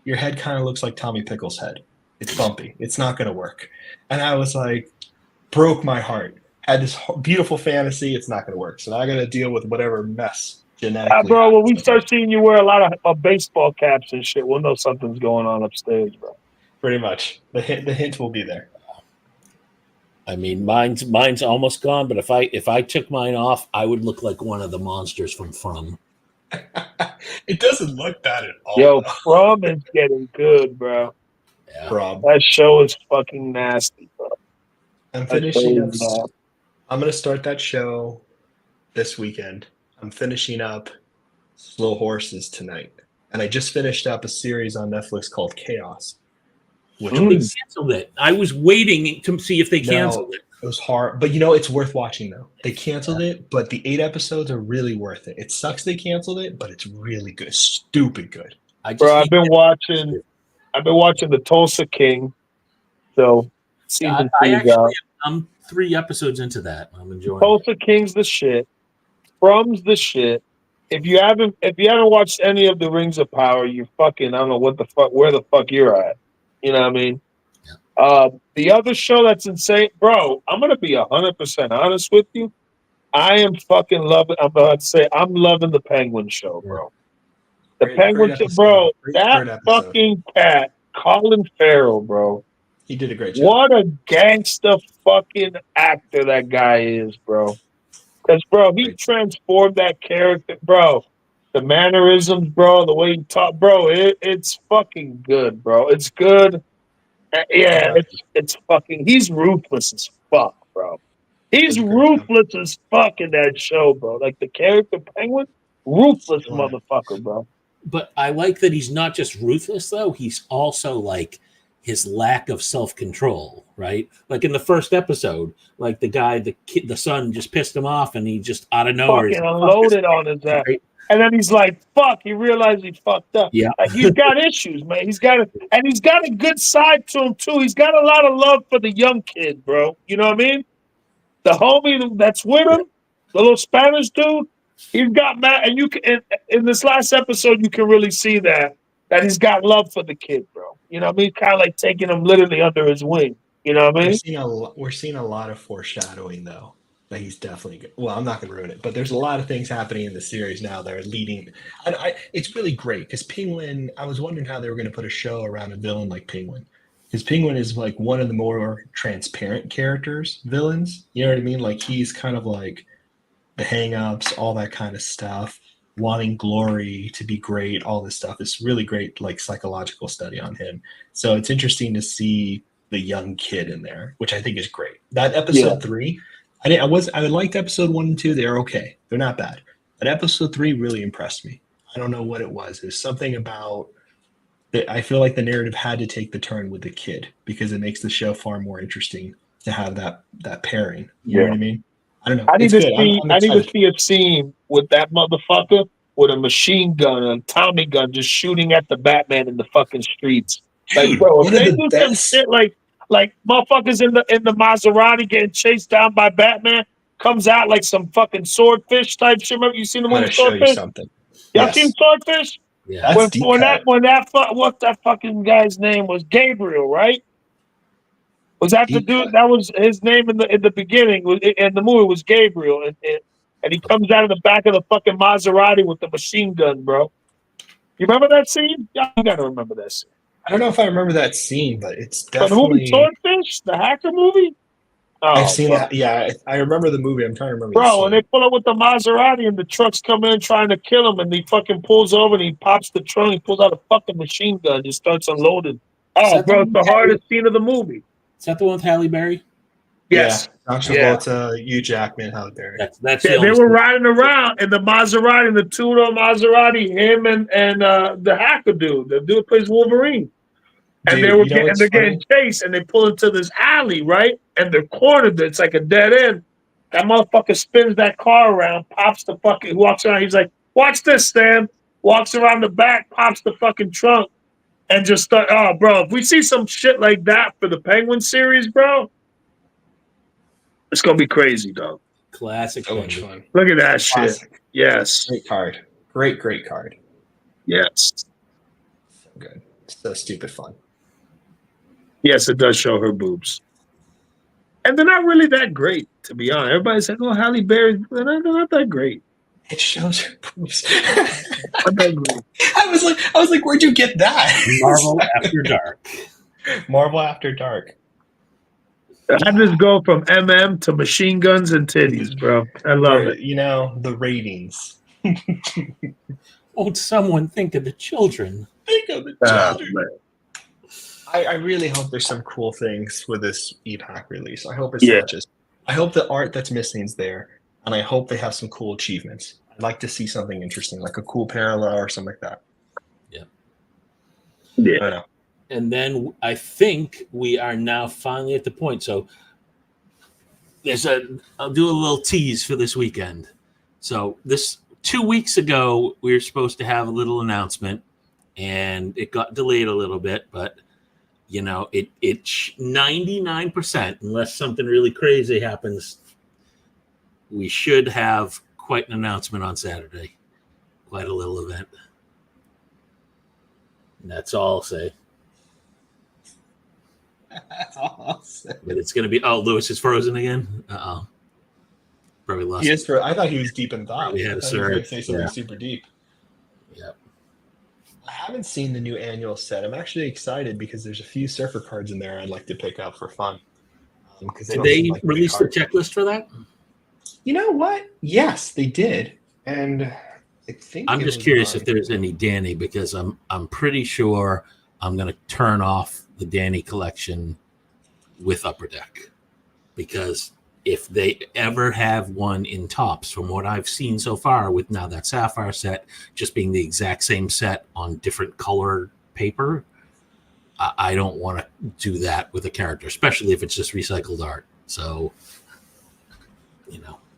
[SPEAKER 2] Your head kind of looks like Tommy Pickles' head. It's bumpy. It's not going to work. And I was like, broke my heart. Had this beautiful fantasy. It's not going to work. So now I got to deal with whatever mess genetically.
[SPEAKER 3] Bro, when we start seeing you wear a lot of baseball caps and shit, we'll know something's going on upstairs, bro.
[SPEAKER 2] Pretty much. The hint will be there.
[SPEAKER 1] I mean, mine's almost gone, but if I took mine off, I would look like one of the monsters from.
[SPEAKER 2] It doesn't look bad at all.
[SPEAKER 3] Yo, From is getting good, bro.
[SPEAKER 1] Yeah.
[SPEAKER 2] From.
[SPEAKER 3] That show is fucking nasty, bro.
[SPEAKER 2] I'm finishing up. I'm going to start that show this weekend. I'm finishing up Slow Horses tonight. And I just finished up a series on Netflix called Chaos.
[SPEAKER 1] Which they canceled it. I was waiting to see if they canceled it.
[SPEAKER 2] It was hard, but it's worth watching though. They canceled it, but the 8 episodes are really worth it. It sucks they canceled it, but it's really good. Stupid good.
[SPEAKER 3] Bro, I've been watching the Tulsa King. So season
[SPEAKER 4] I
[SPEAKER 3] 3 is out.
[SPEAKER 4] actually, I'm 3 episodes into that. I'm enjoying
[SPEAKER 3] Tulsa King's the shit. From's the shit. If you haven't watched any of the Rings of Power, you fucking, I don't know where the fuck you're at. You know what I mean? The other show that's insane, bro, I'm gonna be 100% honest with you. I am fucking loving. I'm about to say I'm loving the Penguin show, bro. The Penguin show, bro. That fucking cat, Colin Farrell, bro.
[SPEAKER 2] He did a great job.
[SPEAKER 3] What a gangster fucking actor that guy is, bro. Because, bro, he transformed that character, bro. The mannerisms, bro, the way he talk, bro, it's fucking good, bro. It's good. Yeah, it's fucking, he's ruthless as fuck, bro. He's ruthless as fuck in that show, bro. Like the character Penguin, ruthless motherfucker, bro.
[SPEAKER 4] But I like that he's not just ruthless, though. He's also like his lack of self-control, right? Like in the first episode, like the son just pissed him off and he just out of nowhere
[SPEAKER 3] fucking unloaded on his ass. Right? And then he's like, fuck, he realized he fucked up.
[SPEAKER 4] Yeah.
[SPEAKER 3] Like, he's got issues, man. He's got a good side to him, too. He's got a lot of love for the young kid, bro. You know what I mean? The homie that's with him, the little Spanish dude, he's got mad. And you can, in this last episode, you can really see that he's got love for the kid, bro. You know what I mean? Kind of like taking him literally under his wing. You know what I mean?
[SPEAKER 2] We're seeing a lot of foreshadowing, though. That he's definitely good. Well, I'm not going to ruin it, but there's a lot of things happening in the series now that are leading. It's really great because Penguin, I was wondering how they were going to put a show around a villain like Penguin. Because Penguin is like one of the more transparent villains. You know what I mean? Like he's kind of like the hang-ups, all that kind of stuff, wanting glory to be great, all this stuff. It's really great, like psychological study on him. So it's interesting to see the young kid in there, which I think is great. That episode 3, I liked episode 1 and 2. They're okay. They're not bad. But episode 3 really impressed me. I don't know what it was. There's something about that. I feel like the narrative had to take the turn with the kid because it makes the show far more interesting to have that pairing. You know what I mean? I don't know.
[SPEAKER 3] I need to see a scene with that motherfucker with a machine gun, a Tommy gun, just shooting at the Batman in the fucking streets. Like,
[SPEAKER 2] dude,
[SPEAKER 3] bro, if they do some shit like motherfuckers in the Maserati getting chased down by Batman, comes out like some fucking swordfish type shit. Remember you seen the movie Swordfish?
[SPEAKER 2] Show you something.
[SPEAKER 3] Y'all seen Swordfish?
[SPEAKER 4] Yeah.
[SPEAKER 3] What that fucking guy's name was? Gabriel, right? Was that the dude? That was his name in the beginning. In the movie was Gabriel, and he comes out of the back of the fucking Maserati with the machine gun, bro. You remember that scene? Yeah, you gotta remember that scene.
[SPEAKER 2] I don't know if I remember that scene, but it's definitely
[SPEAKER 3] the movie Swordfish, the hacker movie. Oh,
[SPEAKER 2] I've seen that. Yeah, I remember the movie. I'm trying to remember.
[SPEAKER 3] Bro, and they pull up with the Maserati, and the truck's coming in trying to kill him, and he fucking pulls over, and he pops the trunk, he pulls out a fucking machine gun, just starts unloading. Oh, bro, it's the hardest scene of the movie.
[SPEAKER 4] Is that the one with Halle Berry?
[SPEAKER 3] Yes.
[SPEAKER 2] John Travolta, Hugh Jackman, Halle Berry.
[SPEAKER 4] That's
[SPEAKER 3] they were riding around in the Maserati, in the two-door Maserati, him and the hacker dude, the dude who plays Wolverine. And
[SPEAKER 2] Dude,
[SPEAKER 3] they're getting chased, and they pull into this alley, right? And they're cornered. It's like a dead end. That motherfucker spins that car around, pops the fucking, walks around. He's like, "Watch this, Stan." Walks around the back, pops the fucking trunk, and just start. Oh, bro, if we see some shit like that for the Penguin series, bro, it's gonna be crazy, dog.
[SPEAKER 4] Classic.
[SPEAKER 2] So much fun.
[SPEAKER 3] Look at that shit. Yes.
[SPEAKER 2] Great card. Great card.
[SPEAKER 3] Yes.
[SPEAKER 2] So good. So stupid fun.
[SPEAKER 3] Yes, it does show her boobs. And they're not really that great, to be honest. Everybody's like, "Oh, Halle Berry," they're not that great.
[SPEAKER 2] It shows her boobs.
[SPEAKER 3] Not that great.
[SPEAKER 2] I was like, where'd you get that?
[SPEAKER 4] Marvel After Dark.
[SPEAKER 2] Marvel After Dark.
[SPEAKER 3] I just go from MM to machine guns and titties, bro. I love it.
[SPEAKER 2] You know, the ratings.
[SPEAKER 4] Won't someone think of the children?
[SPEAKER 2] Think of the children. I really hope there's some cool things with this Epack release. I hope it's not just. I hope the art that's missing is there, and I hope they have some cool achievements. I'd like to see something interesting, like a cool parallel or something like that.
[SPEAKER 3] Yeah.
[SPEAKER 2] I know.
[SPEAKER 4] And then I think we are now finally at the point. So
[SPEAKER 1] I'll do a little tease for this weekend. So 2 weeks ago, we were supposed to have a little announcement, and it got delayed a little bit, but it's 99%, unless something really crazy happens, we should have quite an announcement on Saturday. Quite a little event. And that's all I'll say.
[SPEAKER 2] That's all I'll say.
[SPEAKER 1] But it's going to be, Lewis is frozen again? Uh-oh. Probably lost.
[SPEAKER 2] Yes, I thought he was deep in thought.
[SPEAKER 1] We had a
[SPEAKER 2] I thought he was going to
[SPEAKER 1] surge.
[SPEAKER 2] say something super deep.
[SPEAKER 1] Yep.
[SPEAKER 2] I haven't seen the new annual set. I'm actually excited because there's a few surfer cards in there I'd like to pick up for fun.
[SPEAKER 1] Did they release the checklist for that?
[SPEAKER 2] You know what? Yes, they did. And I think
[SPEAKER 1] I'm just curious if there's any Danny, because I'm pretty sure I'm going to turn off the Danny collection with Upper Deck, because if they ever have one in Tops, from what I've seen so far, with now that Sapphire set just being the exact same set on different colored paper, I don't want to do that with a character, especially if it's just recycled art. So,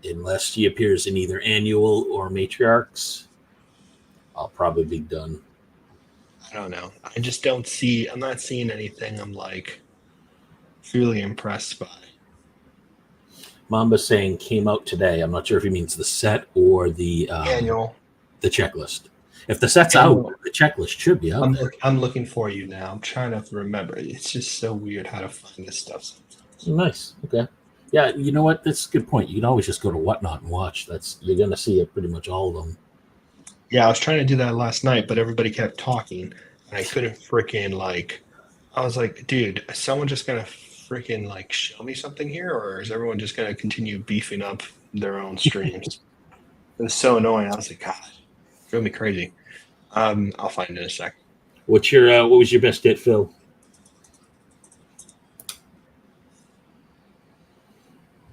[SPEAKER 1] unless she appears in either annual or matriarchs, I'll probably be done.
[SPEAKER 2] I don't know. I just don't see. I'm not seeing anything I'm like truly impressed by.
[SPEAKER 1] Mamba's saying came out today. I'm not sure if he means the set or the
[SPEAKER 2] Annual,
[SPEAKER 1] the checklist. If the set's out, the checklist should be out.
[SPEAKER 2] I'm looking for you now. I'm trying to remember. It's just so weird how to find this stuff.
[SPEAKER 1] Nice. Okay. Yeah, you know what? That's a good point. You can always just go to Whatnot and watch. You're going to see it pretty much all of them.
[SPEAKER 2] Yeah, I was trying to do that last night, but everybody kept talking, and I couldn't freaking I was like, dude, is someone just gonna freaking show me something here, or is everyone just gonna continue beefing up their own streams? It was so annoying. I was like, God, it drove me crazy. I'll find it in a sec.
[SPEAKER 1] What was your best hit, Phil?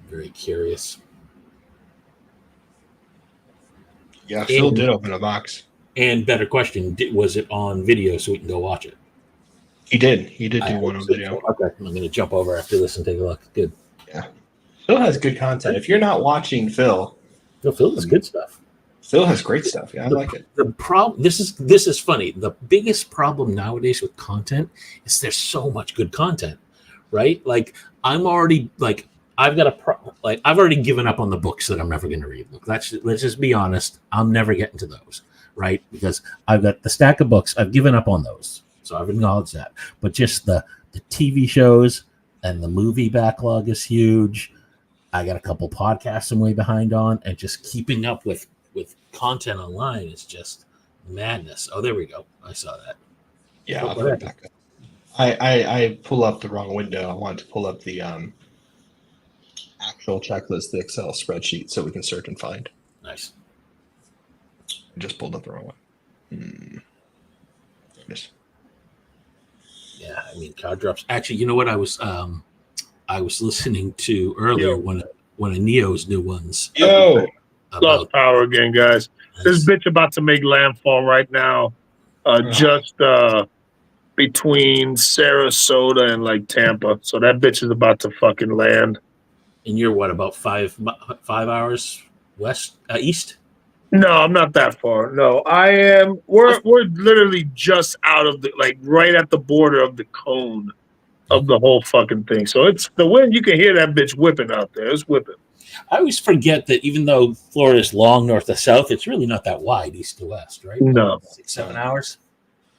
[SPEAKER 1] Very curious.
[SPEAKER 2] Yeah, Phil did open a box.
[SPEAKER 1] And better question, was it on video so we can go watch it?
[SPEAKER 2] He did do one on video.
[SPEAKER 1] Okay, I'm going to jump over after this and take a look. Good.
[SPEAKER 2] Yeah. Phil has good content. If you're not watching Phil
[SPEAKER 1] has good stuff.
[SPEAKER 2] Phil has great stuff. Yeah, I like it.
[SPEAKER 1] The problem, this is funny. The biggest problem nowadays with content is there's so much good content, right? I'm already I've already given up on the books that I'm never going to read. Let's just be honest. I'm never getting to those, right? Because I've got the stack of books. I've given up on those. So I've acknowledged that. But just the TV shows and the movie backlog is huge. I got a couple podcasts I'm way behind on, and just keeping up with content online is just madness. Oh, there we go. I saw that.
[SPEAKER 2] Yeah, I'll put it back up. I pull up the wrong window. I wanted to pull up the actual checklist, the Excel spreadsheet, so we can search and find.
[SPEAKER 1] Nice.
[SPEAKER 2] I just pulled up the wrong one. There it is.
[SPEAKER 1] Yeah, I mean, card drops. Actually, you know what? I was listening to earlier one of Neo's new ones.
[SPEAKER 3] Yo, lost power again, guys. This bitch about to make landfall right now, just between Sarasota and Tampa. So that bitch is about to fucking land.
[SPEAKER 1] And you're what, about 5 hours east?
[SPEAKER 3] No, I'm not that far. No, I am. We're literally just out of the right at the border of the cone of the whole fucking thing. So it's the wind. You can hear that bitch whipping out there. It's whipping.
[SPEAKER 1] I always forget that even though Florida is long north to south, it's really not that wide east to west, right?
[SPEAKER 3] No,
[SPEAKER 1] 6-7 hours.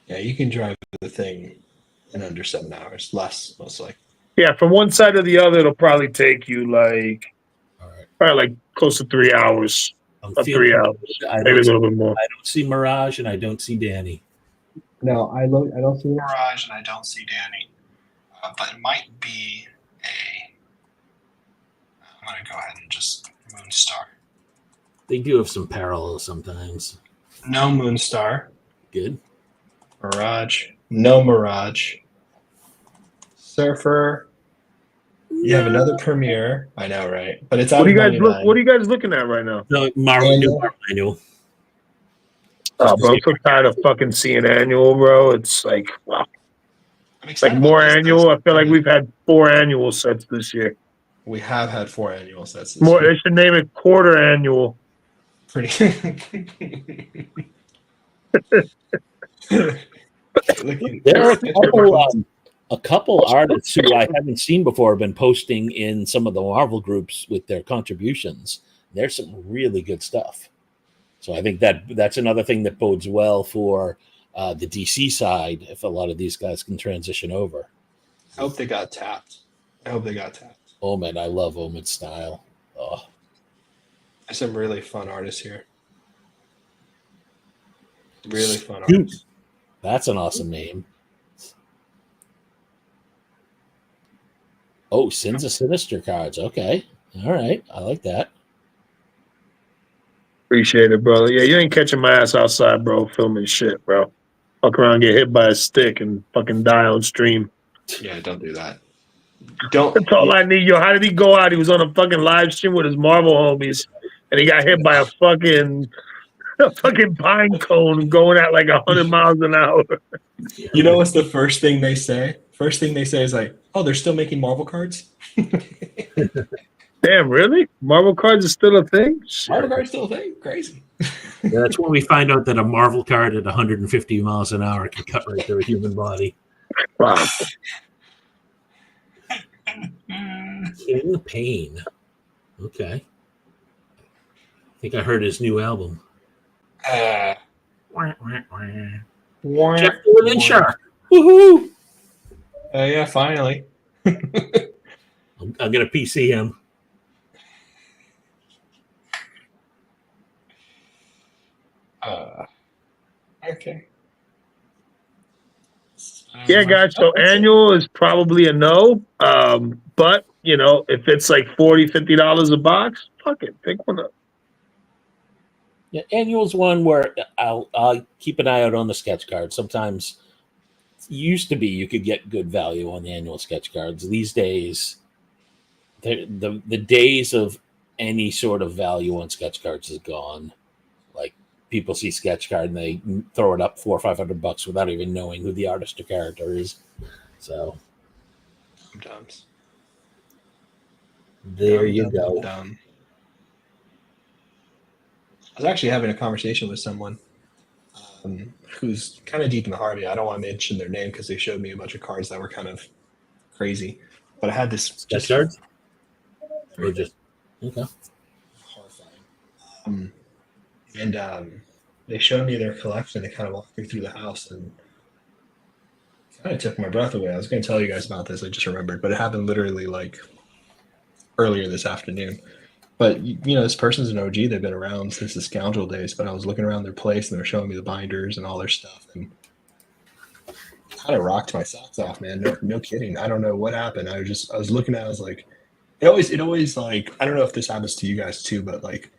[SPEAKER 2] Yeah, you can drive the thing in under 7 hours, less most likely.
[SPEAKER 3] Yeah, from one side to the other, it'll probably take you probably close to 3 hours. 3 hours, maybe a little bit more.
[SPEAKER 1] I don't see Mirage and I don't see Danny.
[SPEAKER 2] No, I don't see Mirage and I don't see Danny. But it might be I'm going to go ahead and just Moonstar.
[SPEAKER 1] They do have some parallels sometimes.
[SPEAKER 2] No Moonstar.
[SPEAKER 1] Good.
[SPEAKER 2] Mirage. No Mirage. Surfer. You have another Premiere. I know, right? But it's out.
[SPEAKER 3] What are you guys looking at right now?
[SPEAKER 1] No, Marvel Annual.
[SPEAKER 3] Oh, bro, I'm so tired of fucking seeing annual, bro. It's wow. More annual. I feel like we've had 4 annual sets this year.
[SPEAKER 2] We have had 4 annual sets this
[SPEAKER 3] More,
[SPEAKER 2] year.
[SPEAKER 3] they should name it quarter annual.
[SPEAKER 2] Pretty.
[SPEAKER 1] There are a couple artists who I haven't seen before have been posting in some of the Marvel groups with their contributions. There's some really good stuff. So I think that's another thing that bodes well for the DC side if a lot of these guys can transition over.
[SPEAKER 2] I hope they got tapped.
[SPEAKER 1] Omen, I love Omen's style. Oh.
[SPEAKER 2] There's some really fun artists here. Really fun artists.
[SPEAKER 1] That's an awesome name. Oh, Sins of Sinister cards. Okay. All right. I like that.
[SPEAKER 3] Appreciate it, brother. Yeah, you ain't catching my ass outside, bro, filming shit, bro. Fuck around, get hit by a stick, and fucking die on stream.
[SPEAKER 2] Yeah, don't do that. Don't.
[SPEAKER 3] That's all I need. Yo, how did he go out? He was on a fucking live stream with his Marvel homies, and he got hit by a fucking pine cone going at like 100 miles an hour.
[SPEAKER 2] You know what's the first thing they say? First thing they say is like, "Oh, they're still making Marvel cards."
[SPEAKER 3] Damn, really? Marvel cards is still a thing?
[SPEAKER 2] Marvel cards still a thing? Crazy.
[SPEAKER 1] Yeah, that's when we find out that a Marvel card at 150 miles an hour can cut right through a human body.
[SPEAKER 3] Wow.
[SPEAKER 1] King Pain. Okay. I think I heard his new album. Jeff Dylan and Shark. Woohoo!
[SPEAKER 2] Yeah, finally.
[SPEAKER 1] I'm gonna PC him.
[SPEAKER 2] Okay.
[SPEAKER 3] Yeah, guys. So annual is probably a no. But you know, if it's like $40-$50 a box, fuck it, pick one up.
[SPEAKER 1] Yeah, annual's one where I'll keep an eye out on the sketch cards. Sometimes it used to be you could get good value on the annual sketch cards. These days, the days of any sort of value on sketch cards is gone. Like people see sketch card and they throw it up $400 or $500 without even knowing who the artist or character is. So
[SPEAKER 2] sometimes
[SPEAKER 1] there you go.
[SPEAKER 2] I was actually having a conversation with someone who's kind of deep in the Harvey. I don't want to mention their name because they showed me a bunch of cards that were kind of crazy. But I had this
[SPEAKER 1] sketch cards. Or just okay.
[SPEAKER 2] Horrifying. And they showed me their collection. They kind of walked me through the house and kind of took my breath away. I was going to tell you guys about this. I just remembered, but it happened literally like earlier this afternoon. But, you know, this person's an OG. They've been around since the Scoundrel days. But I was looking around their place, and they're showing me the binders and all their stuff. And it kind of rocked my socks off, man. No kidding. I don't know what happened. I was looking at it. I was like, it always like, I don't know if this happens to you guys too, but like,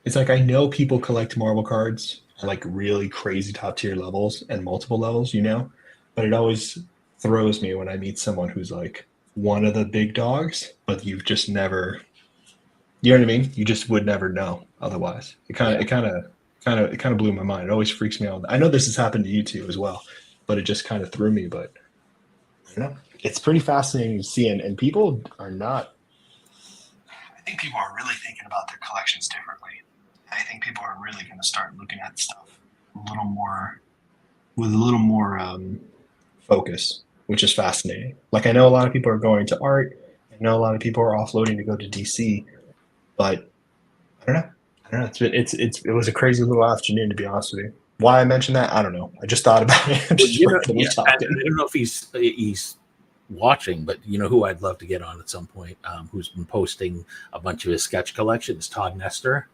[SPEAKER 2] it's like I know people collect Marvel cards at like really crazy top tier levels and multiple levels, you know? But it always throws me when I meet someone who's like one of the big dogs, but you've just never... You know what I mean? You just would never know otherwise. It kind of blew my mind. It always freaks me out. I know this has happened to you too as well, but it just kind of threw me. But you know, it's pretty fascinating to see. And people are not. I think people are really thinking about their collections differently. I think people are really going to start looking at stuff a little more with a little more focus, which is fascinating. Like I know a lot of people are going to art. I know a lot of people are offloading to go to DC. But I don't know. It was a crazy little afternoon, to be honest with you. Why I mentioned that, I don't know. I just thought about it.
[SPEAKER 1] I don't know if he's watching, but you know who I'd love to get on at some point, who's been posting a bunch of his sketch collections, Todd Nestor.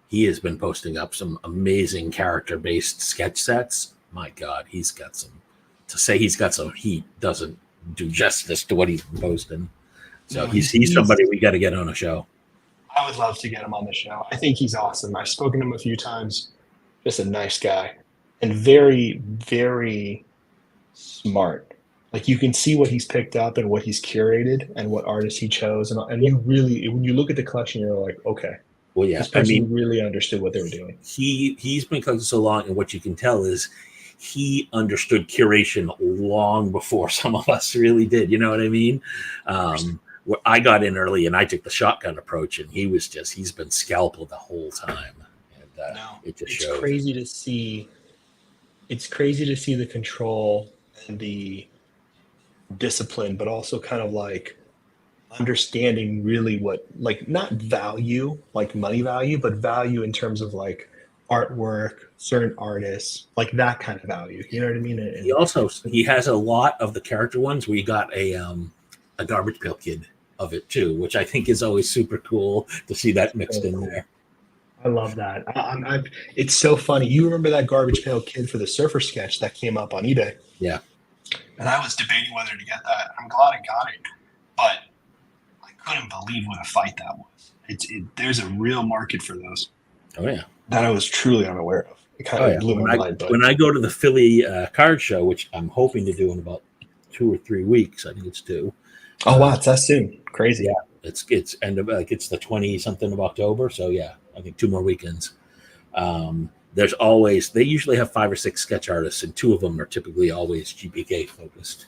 [SPEAKER 1] He has been posting up some amazing character-based sketch sets. My God, he's got some. To say he's got some heat doesn't do justice to what he's been posting. So he's somebody we got to get on a show.
[SPEAKER 2] I would love to get him on the show. I think he's awesome. I've spoken to him a few times. Just a nice guy and very, very smart. Like you can see what he's picked up and what he's curated and what artists he chose. And you really, when you look at the collection, you're like, okay.
[SPEAKER 1] Well, yeah.
[SPEAKER 2] This person really understood what they were doing.
[SPEAKER 1] He's been collecting so long, and what you can tell is he understood curation long before some of us really did. You know what I mean? I got in early and I took the shotgun approach, and he's been scalpel the whole time. And it just
[SPEAKER 2] it's
[SPEAKER 1] showed.
[SPEAKER 2] crazy to see. It's crazy to see the control and the discipline, but also kind of like understanding really what, like, not value, like money value, but value in terms of like artwork, certain artists, like that kind of value. You know what I mean?
[SPEAKER 1] He has a lot of the character ones where you got a Garbage Pail Kid of it too, which I think is always super cool to see that mixed in there.
[SPEAKER 2] I love that. It's so funny. You remember that Garbage Pail Kid for the Surfer sketch that came up on eBay?
[SPEAKER 1] Yeah.
[SPEAKER 2] And I was debating whether to get that. I'm glad I got it, but I couldn't believe what a fight that was. There's a real market for those.
[SPEAKER 1] Oh yeah.
[SPEAKER 2] That I was truly unaware of. It kind of blew my mind. But
[SPEAKER 1] when I go to the Philly card show, which I'm hoping to do in about 2 or 3 weeks, I think it's 2.
[SPEAKER 2] Oh wow, it's that soon. Crazy.
[SPEAKER 1] Yeah, it's end of it's the 20 something of October. So yeah, I think 2 more weekends. They usually have 5 or 6 sketch artists, and 2 of them are typically always GPK focused.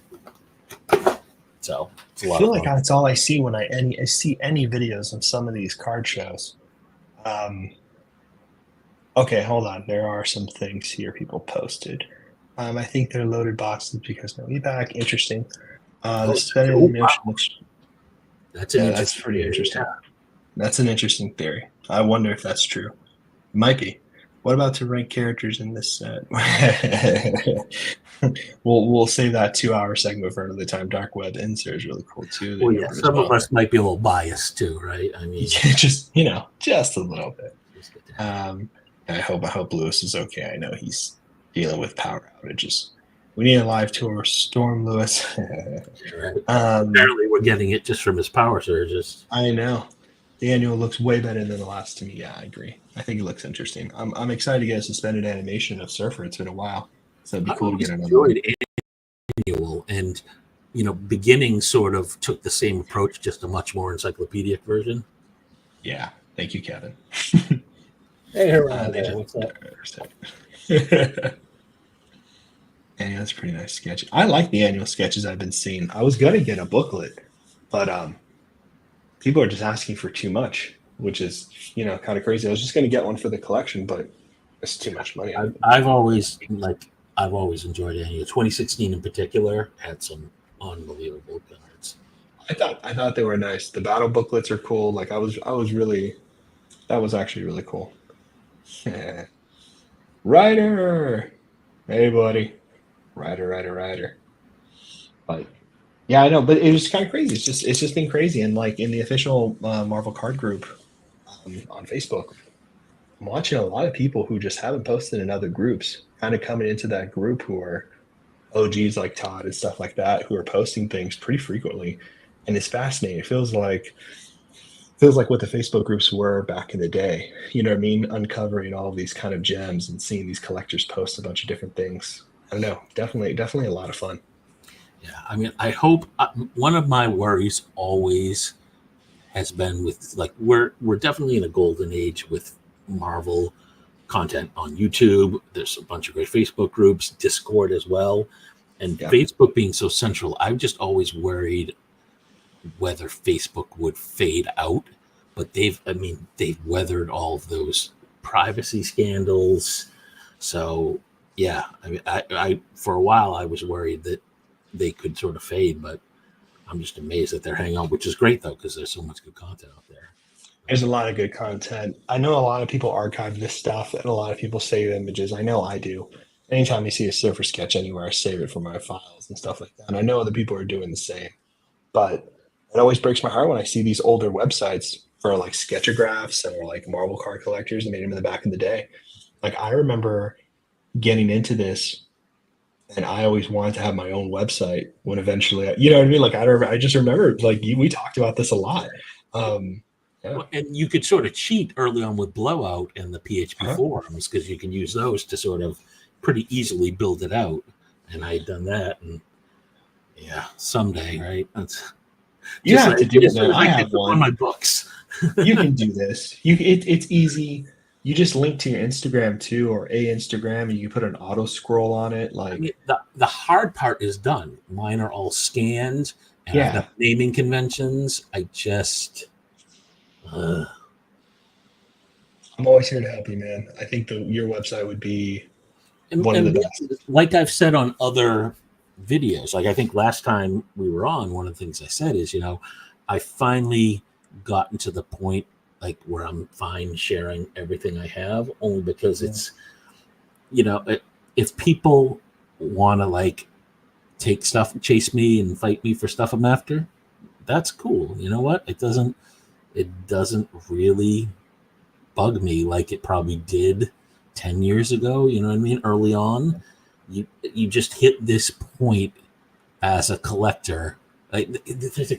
[SPEAKER 1] So it's a lot. I feel like
[SPEAKER 2] that's all I see when I see any videos of some of these card shows. Okay, hold on. There are some things here people posted. I think they're loaded boxes because no Epack. Interesting. That's pretty interesting. Yeah. That's an interesting theory. I wonder if that's true. Might be. What about to rank characters in this set? We'll save that 2-hour segment for another time. Dark Web insert is really cool too.
[SPEAKER 1] Well, yeah, some of us might be a little biased too, right? I mean,
[SPEAKER 2] just a little bit. I hope Lewis is okay. I know he's dealing with power outages. We need a live tour. Storm Lewis.
[SPEAKER 1] Right. Apparently, we're getting it just from his power surges.
[SPEAKER 2] I know. The annual looks way better than the last to me. Yeah, I agree. I think it looks interesting. I'm excited to get a suspended animation of Surfer. It's been a while, so it'd be cool to get another one.
[SPEAKER 1] Annual, and beginning sort of took the same approach, just a much more encyclopedic version.
[SPEAKER 2] Yeah. Thank you, Kevin.
[SPEAKER 1] Hey, what's up?
[SPEAKER 2] And that's a pretty nice sketch. I like the annual sketches I've been seeing. I was gonna get a booklet, but people are just asking for too much, which is kind of crazy. I was just gonna get one for the collection, but it's too much money.
[SPEAKER 1] I've always enjoyed annual. 2016 in particular had some unbelievable cards.
[SPEAKER 2] I thought they were nice. The battle booklets are cool. Like that was actually really cool. Ryder, hey buddy. Ryder. But yeah, I know, but it was kind of crazy. It's just been crazy. And like in the official Marvel card group on Facebook, I'm watching a lot of people who just haven't posted in other groups kind of coming into that group who are OGs like Todd and stuff like that, who are posting things pretty frequently. And it's fascinating. It feels like what the Facebook groups were back in the day. You know what I mean? Uncovering all of these kind of gems and seeing these collectors post a bunch of different things. I don't know. Definitely a lot of fun.
[SPEAKER 1] Yeah, I mean, I hope one of my worries always has been with we're definitely in a golden age with Marvel content on YouTube. There's a bunch of great Facebook groups, Discord as well, and Facebook being so central. I've just always worried whether Facebook would fade out, but they've weathered all of those privacy scandals. So yeah, I mean, I for a while I was worried that they could sort of fade, but I'm just amazed that they're hanging on, which is great though, because there's so much good content out there.
[SPEAKER 2] There's a lot of good content. I know a lot of people archive this stuff and a lot of people save images. I know I do. Anytime you see a Surfer sketch anywhere, I save it for my files and stuff like that. And I know other people are doing the same, but it always breaks my heart when I see these older websites for like sketchographs or like Marvel card collectors that made them in the back in the day. Like I remember getting into this and I always wanted to have my own website when eventually, you know what I mean? Like I just remember like we talked about this a lot.
[SPEAKER 1] Well, and you could sort of cheat early on with Blowout and the PHP forums because you can use those to sort of pretty easily build it out. And I had done that, and yeah, someday, right?
[SPEAKER 2] You have to do it. I have
[SPEAKER 1] one. My books.
[SPEAKER 2] You can do this. It's easy. You just link to your Instagram too, or a Instagram, and you put an auto scroll on it. Like
[SPEAKER 1] the hard part is done. Mine are all scanned
[SPEAKER 4] And I've done naming conventions. I just
[SPEAKER 2] I'm always here to help you, man. I think your website would be one of the best.
[SPEAKER 4] Like I've said on other videos, like I think last time we were on, one of the things I said is, I finally gotten to the point like where I'm fine sharing everything I have, only because it's, if people want to like take stuff, chase me and fight me for stuff I'm after, that's cool. You know what? It doesn't really bug me like it probably did 10 years ago. You know what I mean? Early on, you just hit this point as a collector. Like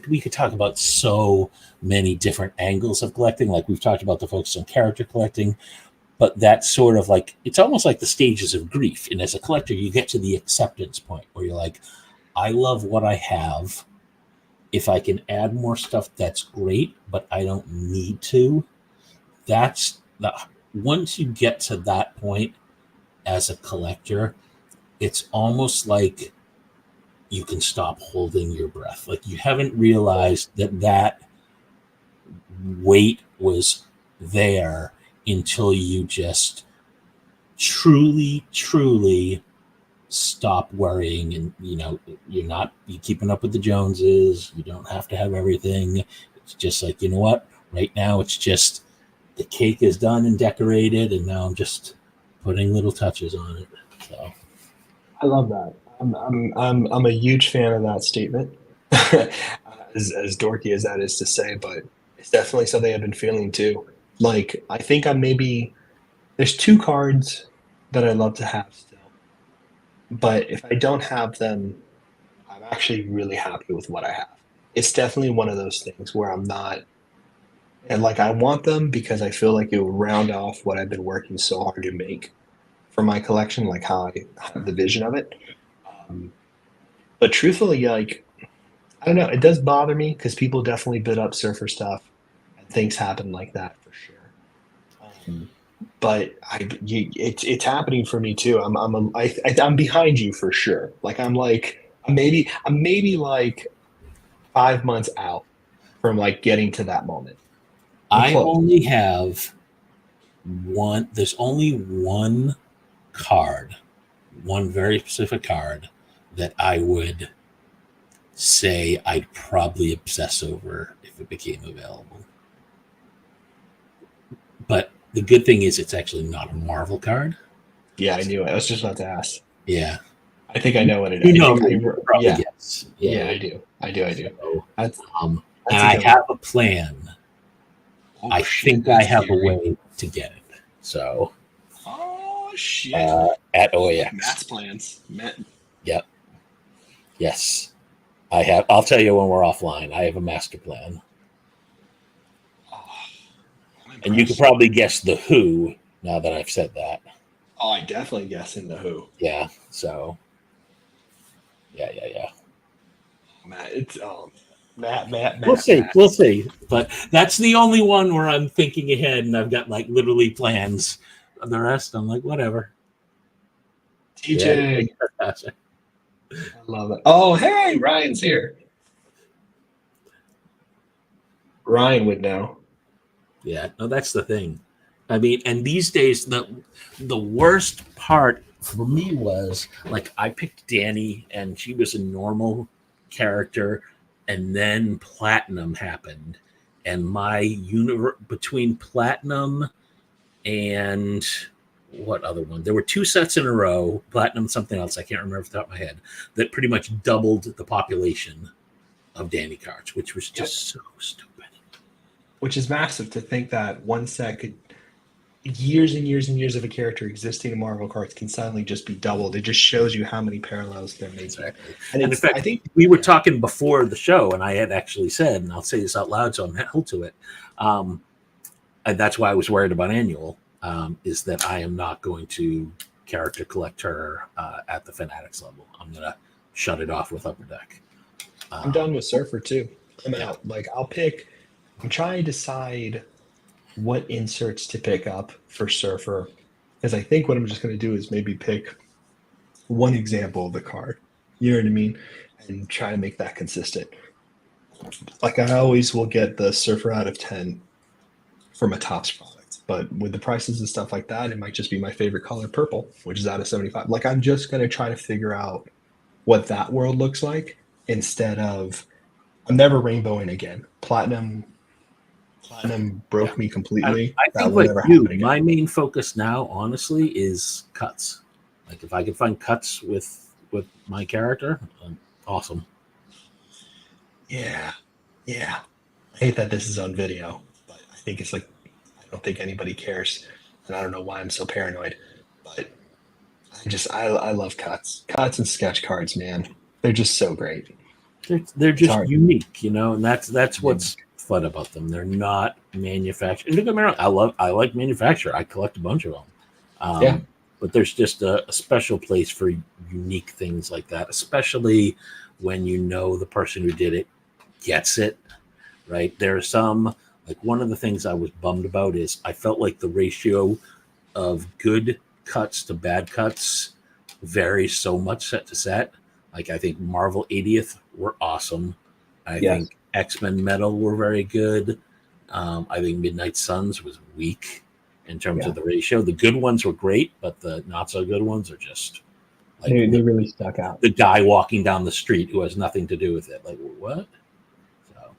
[SPEAKER 4] we could talk about so many different angles of collecting. Like we've talked about the focus on character collecting, but that's sort of like, it's almost like the stages of grief. And as a collector, you get to the acceptance point where you're like, I love what I have. If I can add more stuff, that's great, but I don't need to. Once you get to that point as a collector, it's almost like you can stop holding your breath. Like you haven't realized that weight was there until you just truly stop worrying. And you're keeping up with the Joneses. You don't have to have everything. It's just like, you know what, right now it's just the cake is done and decorated, and now I'm just putting little touches on it. So
[SPEAKER 2] I love that. I'm a huge fan of that statement. as dorky as that is to say, but it's definitely something I've been feeling too. Like I think there's 2 cards that I love to have still, but if I don't have them, I'm actually really happy with what I have. It's definitely one of those things where I'm not, and like I want them because I feel like it will round off what I've been working so hard to make for my collection, like how I have the vision of it. But truthfully, like, I don't know, it does bother me because people definitely bid up Surfer stuff and things happen like that for sure. But it's happening for me too. I'm behind you for sure. Like I'm maybe like 5 months out from like getting to that moment.
[SPEAKER 4] I only have one. There's only one card, one very specific card that I would say I'd probably obsess over if it became available. But the good thing is it's actually not a Marvel card.
[SPEAKER 2] Yeah, I knew it. I was just about to ask.
[SPEAKER 4] Yeah.
[SPEAKER 2] I think I know what it is.
[SPEAKER 4] Yeah.
[SPEAKER 2] Yeah, I do. So,
[SPEAKER 4] and I have a plan. I think I have a way to get it. So.
[SPEAKER 2] Oh shit!
[SPEAKER 4] At OAX.
[SPEAKER 2] Matt's plans. Matt.
[SPEAKER 4] Yep. Yes. I have. I'll tell you when we're offline. I have a master plan. And you could probably guess the who now that I've said that.
[SPEAKER 2] Oh, I definitely guessing the who.
[SPEAKER 4] Yeah. So. Yeah.
[SPEAKER 2] Matt, it's Matt.
[SPEAKER 4] We'll see. But that's the only one where I'm thinking ahead, and I've got like literally plans. The rest, I'm like, whatever.
[SPEAKER 2] TJ. Yeah. I love it. Oh, hey, Ryan's here. Ryan would know.
[SPEAKER 4] Yeah, no, that's the thing. I mean, and these days, the worst part for me was like I picked Danny, and she was a normal character, and then Platinum happened, and my universe between Platinum and what other one? There were 2 sets in a row, Platinum something else, I can't remember off the top of my head, that pretty much doubled the population of Danny cards, which was just so stupid.
[SPEAKER 2] Which is massive to think that one set could, years and years and years of a character existing in Marvel cards can suddenly just be doubled. It just shows you how many parallels there may be.
[SPEAKER 4] Exactly. And in fact, I think we were talking before the show, and I had actually said, and I'll say this out loud so I'm held to it, and that's why I was worried about Annual, is that I am not going to character collect her at the Fanatics level. I'm going to shut it off with Upper Deck.
[SPEAKER 2] I'm done with Surfer too. I'm out. Like I'm trying to decide what inserts to pick up for Surfer, because I think what I'm just going to do is maybe pick one example of the card. You know what I mean? And try to make that consistent. like I always will get the Surfer out of 10 for my Topps product, but with the prices and stuff like that, it might just be my favorite color, purple, which is out of 75. Like I'm just gonna try to figure out what that world looks like instead of I'm never rainbowing again. Platinum broke me completely.
[SPEAKER 1] I think like you, my main focus now, honestly, is cuts. Like if I could find cuts with my character, awesome.
[SPEAKER 2] Yeah. I hate that this is on video, but I think it's like I don't think anybody cares, and I don't know why I'm so paranoid. But I love cuts and sketch cards, man. They're just so great.
[SPEAKER 1] They're just unique, and that's what's fun about them. They're not manufactured. Don't get me wrong, I like manufacture. I collect a bunch of them. But there's just a special place for unique things like that, especially when the person who did it gets it, right? There are some, like one of the things I was bummed about is I felt like the ratio of good cuts to bad cuts varies so much set to set. Like I think Marvel 80th were awesome. I think X-Men Metal were very good. I think Midnight Suns was weak in terms of the ratio. The good ones were great, but the not so good ones are just like
[SPEAKER 2] they really stuck out.
[SPEAKER 1] The guy walking down the street who has nothing to do with it. Like what? So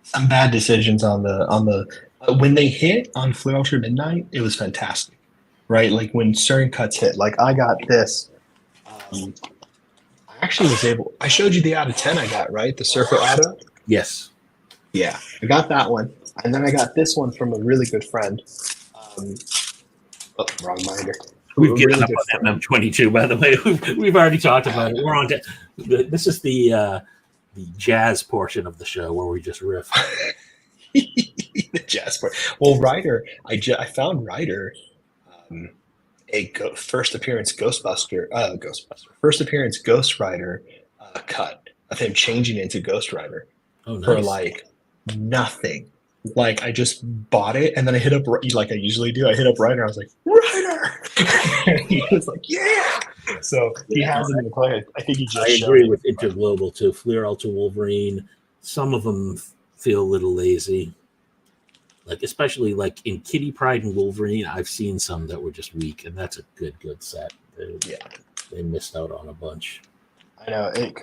[SPEAKER 2] some bad decisions on the when they hit on Flare Ultra Midnight, it was fantastic, right? Like when certain cuts hit. Like I got this. I actually was able. I showed you the out of 10 I got, right? The Surfer Auto.
[SPEAKER 1] Yes.
[SPEAKER 2] Yeah, I got that one, and then I got this one from a really good friend. Wrong binder.
[SPEAKER 1] We've given up on MM22, by the way. We've already talked about it. We're on to this is the jazz portion of the show where we just riff.
[SPEAKER 2] The jazz part. Well, Ryder, I found Ryder first appearance Ghost Rider cut of him changing into Ghost Rider for like nothing. Like I just bought it and then I hit up like I usually do. I hit up Ryder. I was like, Ryder. He was like, yeah. So he hasn't even played. I think he just.
[SPEAKER 1] I agree with Interglobal too. Flare Ultra Wolverine. Some of them feel a little lazy. Like especially like in Kitty Pryde and Wolverine, I've seen some that were just weak, and that's a good set. They missed out on a bunch.
[SPEAKER 2] I know it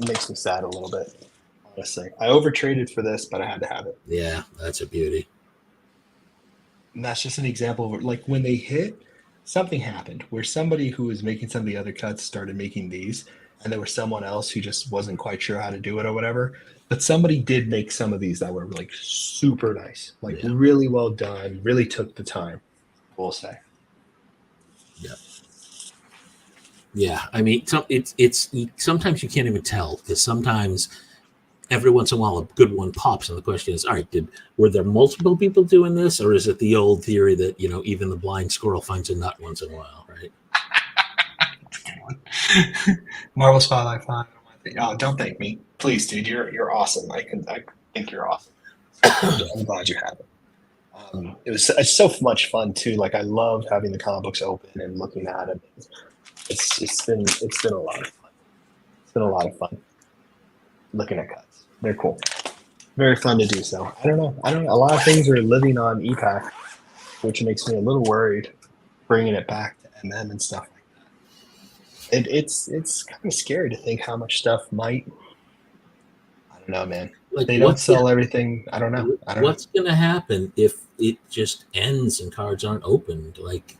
[SPEAKER 2] makes me sad a little bit. Honestly, I overtraded for this, but I had to have it.
[SPEAKER 1] Yeah, that's a beauty.
[SPEAKER 2] And that's just an example of like when they hit, something happened where somebody who was making some of the other cuts started making these, and there was someone else who just wasn't quite sure how to do it or whatever. But somebody did make some of these that were like super nice, like really well done, really took the time, we'll say.
[SPEAKER 1] Yeah. Yeah. I mean, it's sometimes you can't even tell because sometimes every once in a while a good one pops and the question is, all right, were there multiple people doing this, or is it the old theory that, even the blind squirrel finds a nut once in a while, right?
[SPEAKER 2] Marvel Spotlight 5. Oh, don't thank me. Please, dude, you're awesome. I think you're awesome. I'm glad you have it. It's so much fun too. Like I love having the comic books open and looking at them. It's been a lot of fun. It's been a lot of fun looking at cuts. They're cool. Very fun to do so. I don't know. A lot of things are living on Epack, which makes me a little worried bringing it back to MM and stuff like that. It's kind of scary to think how much stuff might. I don't know, man. Like they don't sell everything. I don't know.
[SPEAKER 1] What's going to happen if it just ends and cards aren't opened? Like,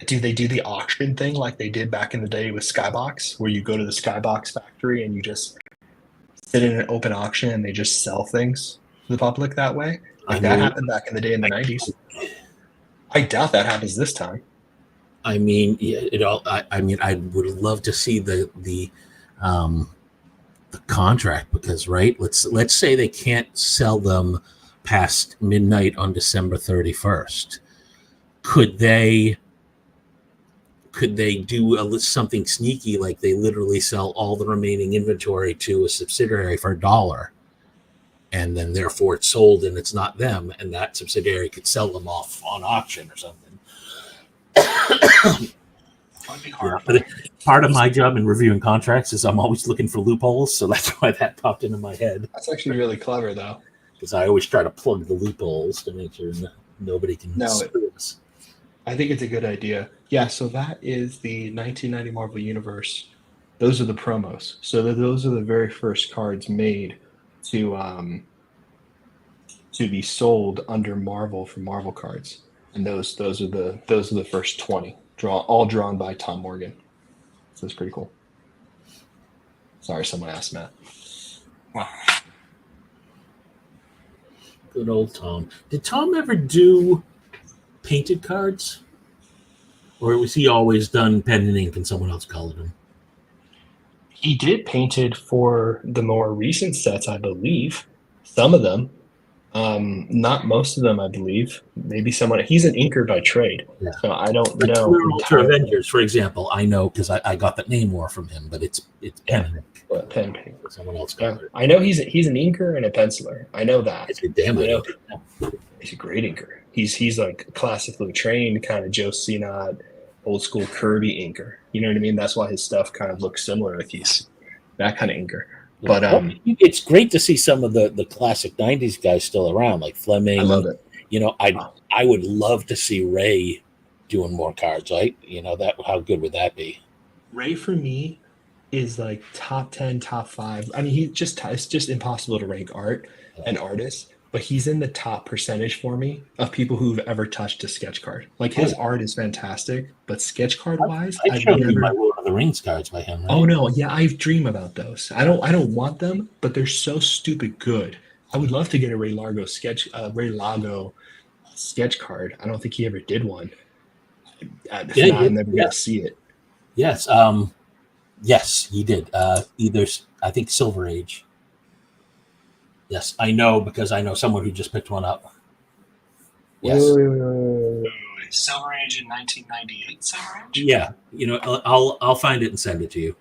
[SPEAKER 2] do they do the auction thing like they did back in the day with Skybox, where you go to the Skybox factory and you just sit in an open auction and they just sell things to the public that way? Like that happened back in the day in the 90s. I doubt that happens this time.
[SPEAKER 1] I mean, I would love to see the contract because, right? Let's say they can't sell them past midnight on December 31st. Could they do something sneaky like they literally sell all the remaining inventory to a subsidiary for $1, and then therefore it's sold and it's not them, and that subsidiary could sell them off on auction or something?
[SPEAKER 2] That'd be
[SPEAKER 4] Yeah,
[SPEAKER 2] hard.
[SPEAKER 4] but part of my job in reviewing contracts is I'm always looking for loopholes, so that's why that popped into my head.
[SPEAKER 2] That's actually really clever, though.
[SPEAKER 4] Because I always try to plug the loopholes to make sure nobody can screw us.
[SPEAKER 2] I think it's a good idea. Yeah, so that is the 1990 Marvel Universe. Those are the promos. So those are the very first cards made to be sold under Marvel for Marvel cards, and those are the first 20 all drawn by Tom Morgan. So it's pretty cool. Sorry, someone asked Matt. Wow.
[SPEAKER 1] Good old Tom. Did Tom ever do painted cards? Or was he always done pen and ink and someone else colored them?
[SPEAKER 2] He did painted for the more recent sets, I believe. Some of them. Not most of them, I believe. Maybe someone. He's an inker by trade,
[SPEAKER 1] Yeah.
[SPEAKER 2] so I don't
[SPEAKER 1] Like
[SPEAKER 2] know.
[SPEAKER 1] Clear Ultra Avengers, for example, I know because I got that name more from him, but it's pen and ink.
[SPEAKER 2] But pen paint.
[SPEAKER 1] Someone else colored it.
[SPEAKER 2] I know he's an inker and a penciler. I know that.
[SPEAKER 1] It's a damn good
[SPEAKER 2] inker. He's a great inker. He's like classically trained, kind of Joe Sinat, old school Kirby inker. You know what I mean? That's why his stuff kind of looks similar. Like he's that kind of inker. But
[SPEAKER 1] it's great to see some of the classic '90s guys still around, like Fleming.
[SPEAKER 2] I love it.
[SPEAKER 1] You know, I would love to see Ray doing more cards. Right? You know that how good would that be?
[SPEAKER 2] Ray for me is like top 10, top 5. I mean, it's just impossible to rank art and artists, but he's in the top percentage for me of people who've ever touched a sketch card. Like his art is fantastic, but sketch card wise,
[SPEAKER 1] I've shown you my Lord of the Rings cards by him. Right?
[SPEAKER 2] Oh no, yeah, I dream about those. I don't want them, but they're so stupid good. I would love to get a Ray Lago sketch card. I don't think he ever did one. If not, I'm never gonna see it.
[SPEAKER 4] Yes, yes, he did. Either I think Silver Age. Yes, I know because I know someone who just picked one up. Yes.
[SPEAKER 2] Wait. Silver Age in 1998. Silver Age.
[SPEAKER 4] Yeah, you know, I'll find it and send it to you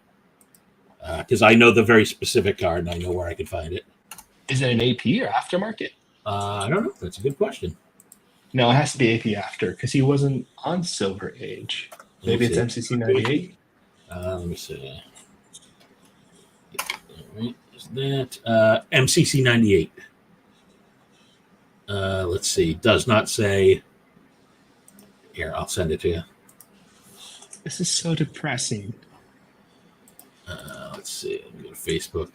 [SPEAKER 4] because I know the very specific card and I know where I could find it.
[SPEAKER 2] Is it an AP or aftermarket?
[SPEAKER 4] I don't know. That's a good question.
[SPEAKER 2] No, it has to be AP after because he wasn't on Silver Age. Maybe it's MCC 98.
[SPEAKER 4] Let me see. All right, is that MCC 98? Let's see. Does not say. Here, I'll send it to you.
[SPEAKER 2] This is so depressing.
[SPEAKER 4] Let's see. Let me go to Facebook.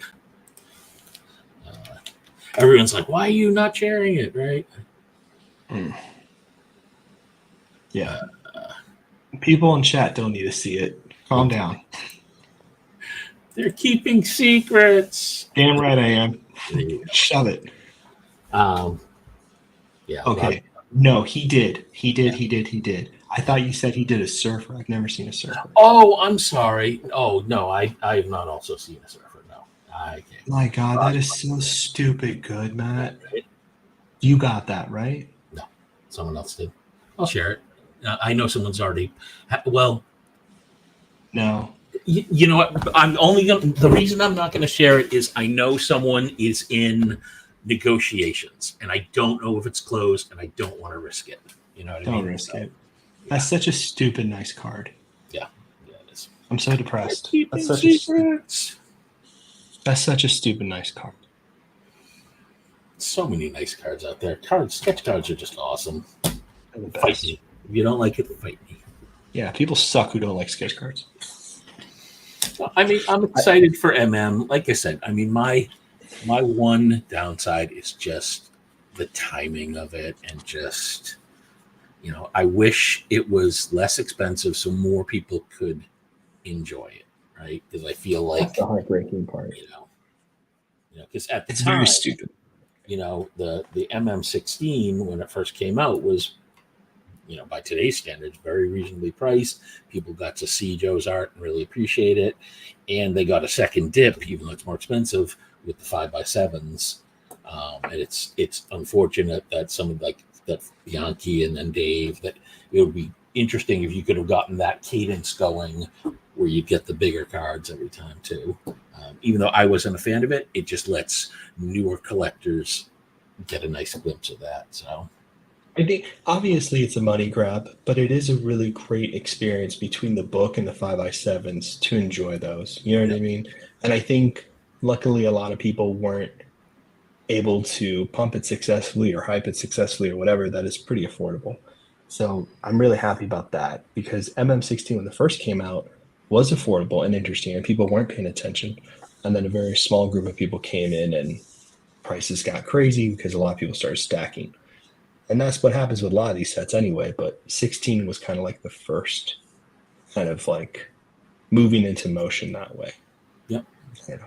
[SPEAKER 4] Everyone's like, "Why are you not sharing it?" Right?
[SPEAKER 2] Yeah. People in chat don't need to see it. Calm down.
[SPEAKER 1] They're keeping secrets.
[SPEAKER 2] Damn right I am. Shove it.
[SPEAKER 4] Yeah.
[SPEAKER 2] Okay. No, he did. He did. I thought you said he did a surfer. I've never seen a surfer.
[SPEAKER 4] Oh, I'm sorry. Oh no, I have not also seen a surfer. No, I can't.
[SPEAKER 2] My God, that is so stupid good, Matt. You got that right?
[SPEAKER 4] No, someone else did. I'll share it. I know someone's already. Well,
[SPEAKER 2] no.
[SPEAKER 1] You know what? The reason I'm not going to share it is I know someone is in negotiations, and I don't know if it's closed, and I don't want to risk it. You know what I mean?
[SPEAKER 2] Don't risk it. That's such a stupid nice card.
[SPEAKER 4] Yeah, it is.
[SPEAKER 2] I'm so depressed. That's such a stupid nice card.
[SPEAKER 4] So many nice cards out there. Sketch cards are just awesome.
[SPEAKER 2] They're the
[SPEAKER 4] Fight
[SPEAKER 2] best.
[SPEAKER 4] me. If you don't like it, fight me.
[SPEAKER 2] Yeah, people suck who don't like sketch cards.
[SPEAKER 1] I mean, I'm excited for MM. Like I said, I mean, my one downside is just the timing of it, and just, you know, I wish it was less expensive so more people could enjoy it, right? Because I feel like
[SPEAKER 2] That's the heartbreaking part.
[SPEAKER 1] you know, because at the
[SPEAKER 2] It's
[SPEAKER 1] time,
[SPEAKER 2] very stupid.
[SPEAKER 1] you know, the MM16 when it first came out was, you know, by today's standards, very reasonably priced. People got to see Joe's art and really appreciate it, and they got a second dip, even though it's more expensive, with the 5x7s. And it's unfortunate that someone like that Bianchi and then Dave, that it would be interesting if you could have gotten that cadence going where you get the bigger cards every time too. Even though I wasn't a fan of it, it just lets newer collectors get a nice glimpse of that. So
[SPEAKER 2] I think obviously it's a money grab, but it is a really great experience between the book and the 5x7s to enjoy those. You know what I mean? And I think luckily a lot of people weren't able to pump it successfully or hype it successfully or whatever. That is pretty affordable. So I'm really happy about that because MM16 when it first came out was affordable and interesting and people weren't paying attention. And then a very small group of people came in and prices got crazy because a lot of people started stacking. And that's what happens with a lot of these sets anyway. But 16 was kind of like the first kind of like moving into motion that way.
[SPEAKER 4] Yep.
[SPEAKER 2] Yeah.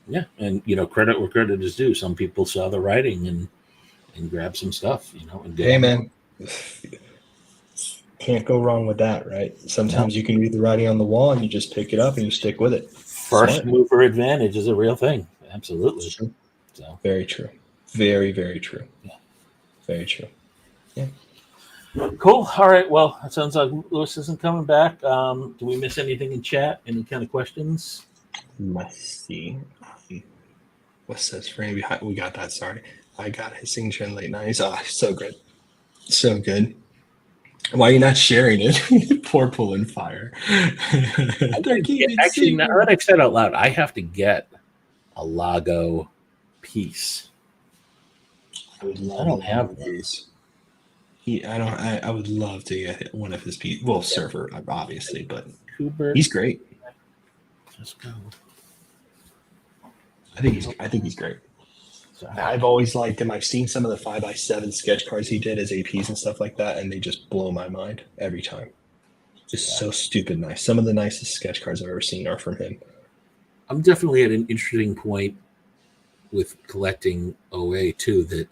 [SPEAKER 1] Yeah, and credit where credit is due. Some people saw the writing and grabbed some stuff. And
[SPEAKER 2] hey man, can't go wrong with that, right? Sometimes you can read the writing on the wall and you just pick it up and you stick with it.
[SPEAKER 1] First mover advantage is a real thing. Absolutely.
[SPEAKER 2] So very true. Very, very true.
[SPEAKER 1] Yeah.
[SPEAKER 2] Very true. Yeah.
[SPEAKER 1] Cool. All right. Well, it sounds like Lewis isn't coming back. Do we miss anything in chat? Any kind of questions?
[SPEAKER 2] Let's see. What says Franny behind? We got that. Sorry. I got his signature in late 90s. Ah, so good. So good. Why are you not sharing it? Poor pulling fire.
[SPEAKER 1] Actually, now that I've said out loud, I have to get a Lago piece.
[SPEAKER 2] I
[SPEAKER 1] don't have these.
[SPEAKER 2] I would love to get one of his pieces. Well, Surfer, obviously, but
[SPEAKER 1] Kubert.
[SPEAKER 2] He's great.
[SPEAKER 1] Let's go.
[SPEAKER 2] I think he's great. I've always liked him. I've seen some of the 5x7 sketch cards he did as APs and stuff like that, and they just blow my mind every time. Just so stupid nice. Some of the nicest sketch cards I've ever seen are from him.
[SPEAKER 1] I'm definitely at an interesting point with collecting OA too, that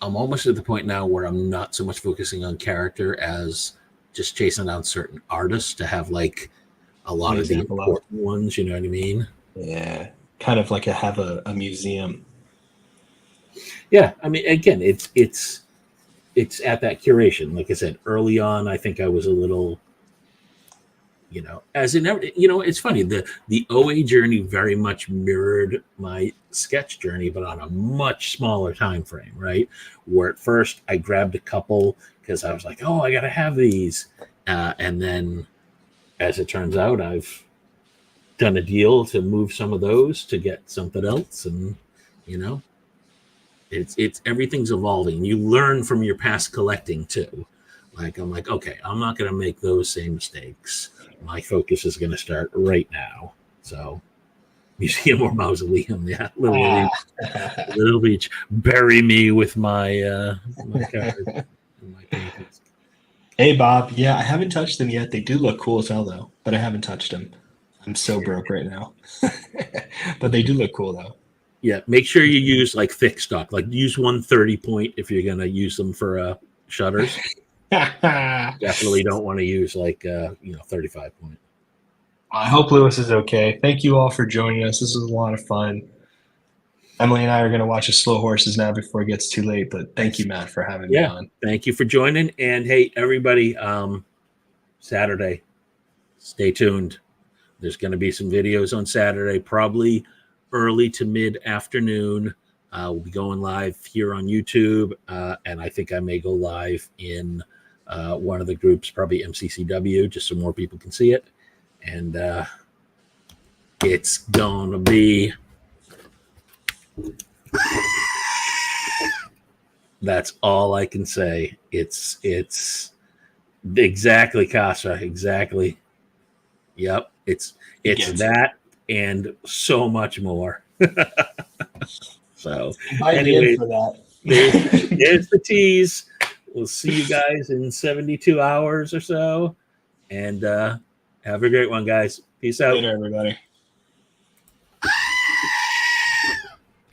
[SPEAKER 1] I'm almost at the point now where I'm not so much focusing on character as just chasing down certain artists to have like a lot of the important ones, you know what I mean?
[SPEAKER 2] Yeah. Kind of like have a museum.
[SPEAKER 1] Yeah. I mean, again, it's at that curation. Like I said, early on, I think I was a little, as in, it's funny. The OA journey very much mirrored my sketch journey, but on a much smaller time frame, right? Where at first I grabbed a couple because I was like, oh, I got to have these. And then as it turns out, I've done a deal to move some of those to get something else. And, it's everything's evolving. You learn from your past collecting too. Like, I'm like, okay, I'm not going to make those same mistakes. My focus is going to start right now. So museum or mausoleum. Yeah. Little Beach. Bury me with my card and my paintings.
[SPEAKER 2] Hey, Bob. Yeah, I haven't touched them yet. They do look cool as hell, though, but I haven't touched them. I'm so broke right now. But they do look cool, though.
[SPEAKER 1] Yeah, make sure you use like thick stock. Like use 130 point if you're going to use them for shutters. Definitely don't want to use like 35 point.
[SPEAKER 2] I hope Lewis is okay. Thank you all for joining us. This was a lot of fun. Emily and I are going to watch a Slow Horses now before it gets too late, but thank you, Matt, for having me on.
[SPEAKER 1] Thank you for joining. And hey, everybody, Saturday, stay tuned. There's going to be some videos on Saturday, probably early to mid-afternoon. We'll be going live here on YouTube, and I think I may go live in one of the groups, probably MCCW, just so more people can see it. And it's going to be... That's all I can say. It's exactly, Casa, exactly. Yep, it's that and so much more. So anyway, there's the tease. We'll see you guys in 72 hours or so, and have a great one, guys. Peace out.
[SPEAKER 2] Later, everybody.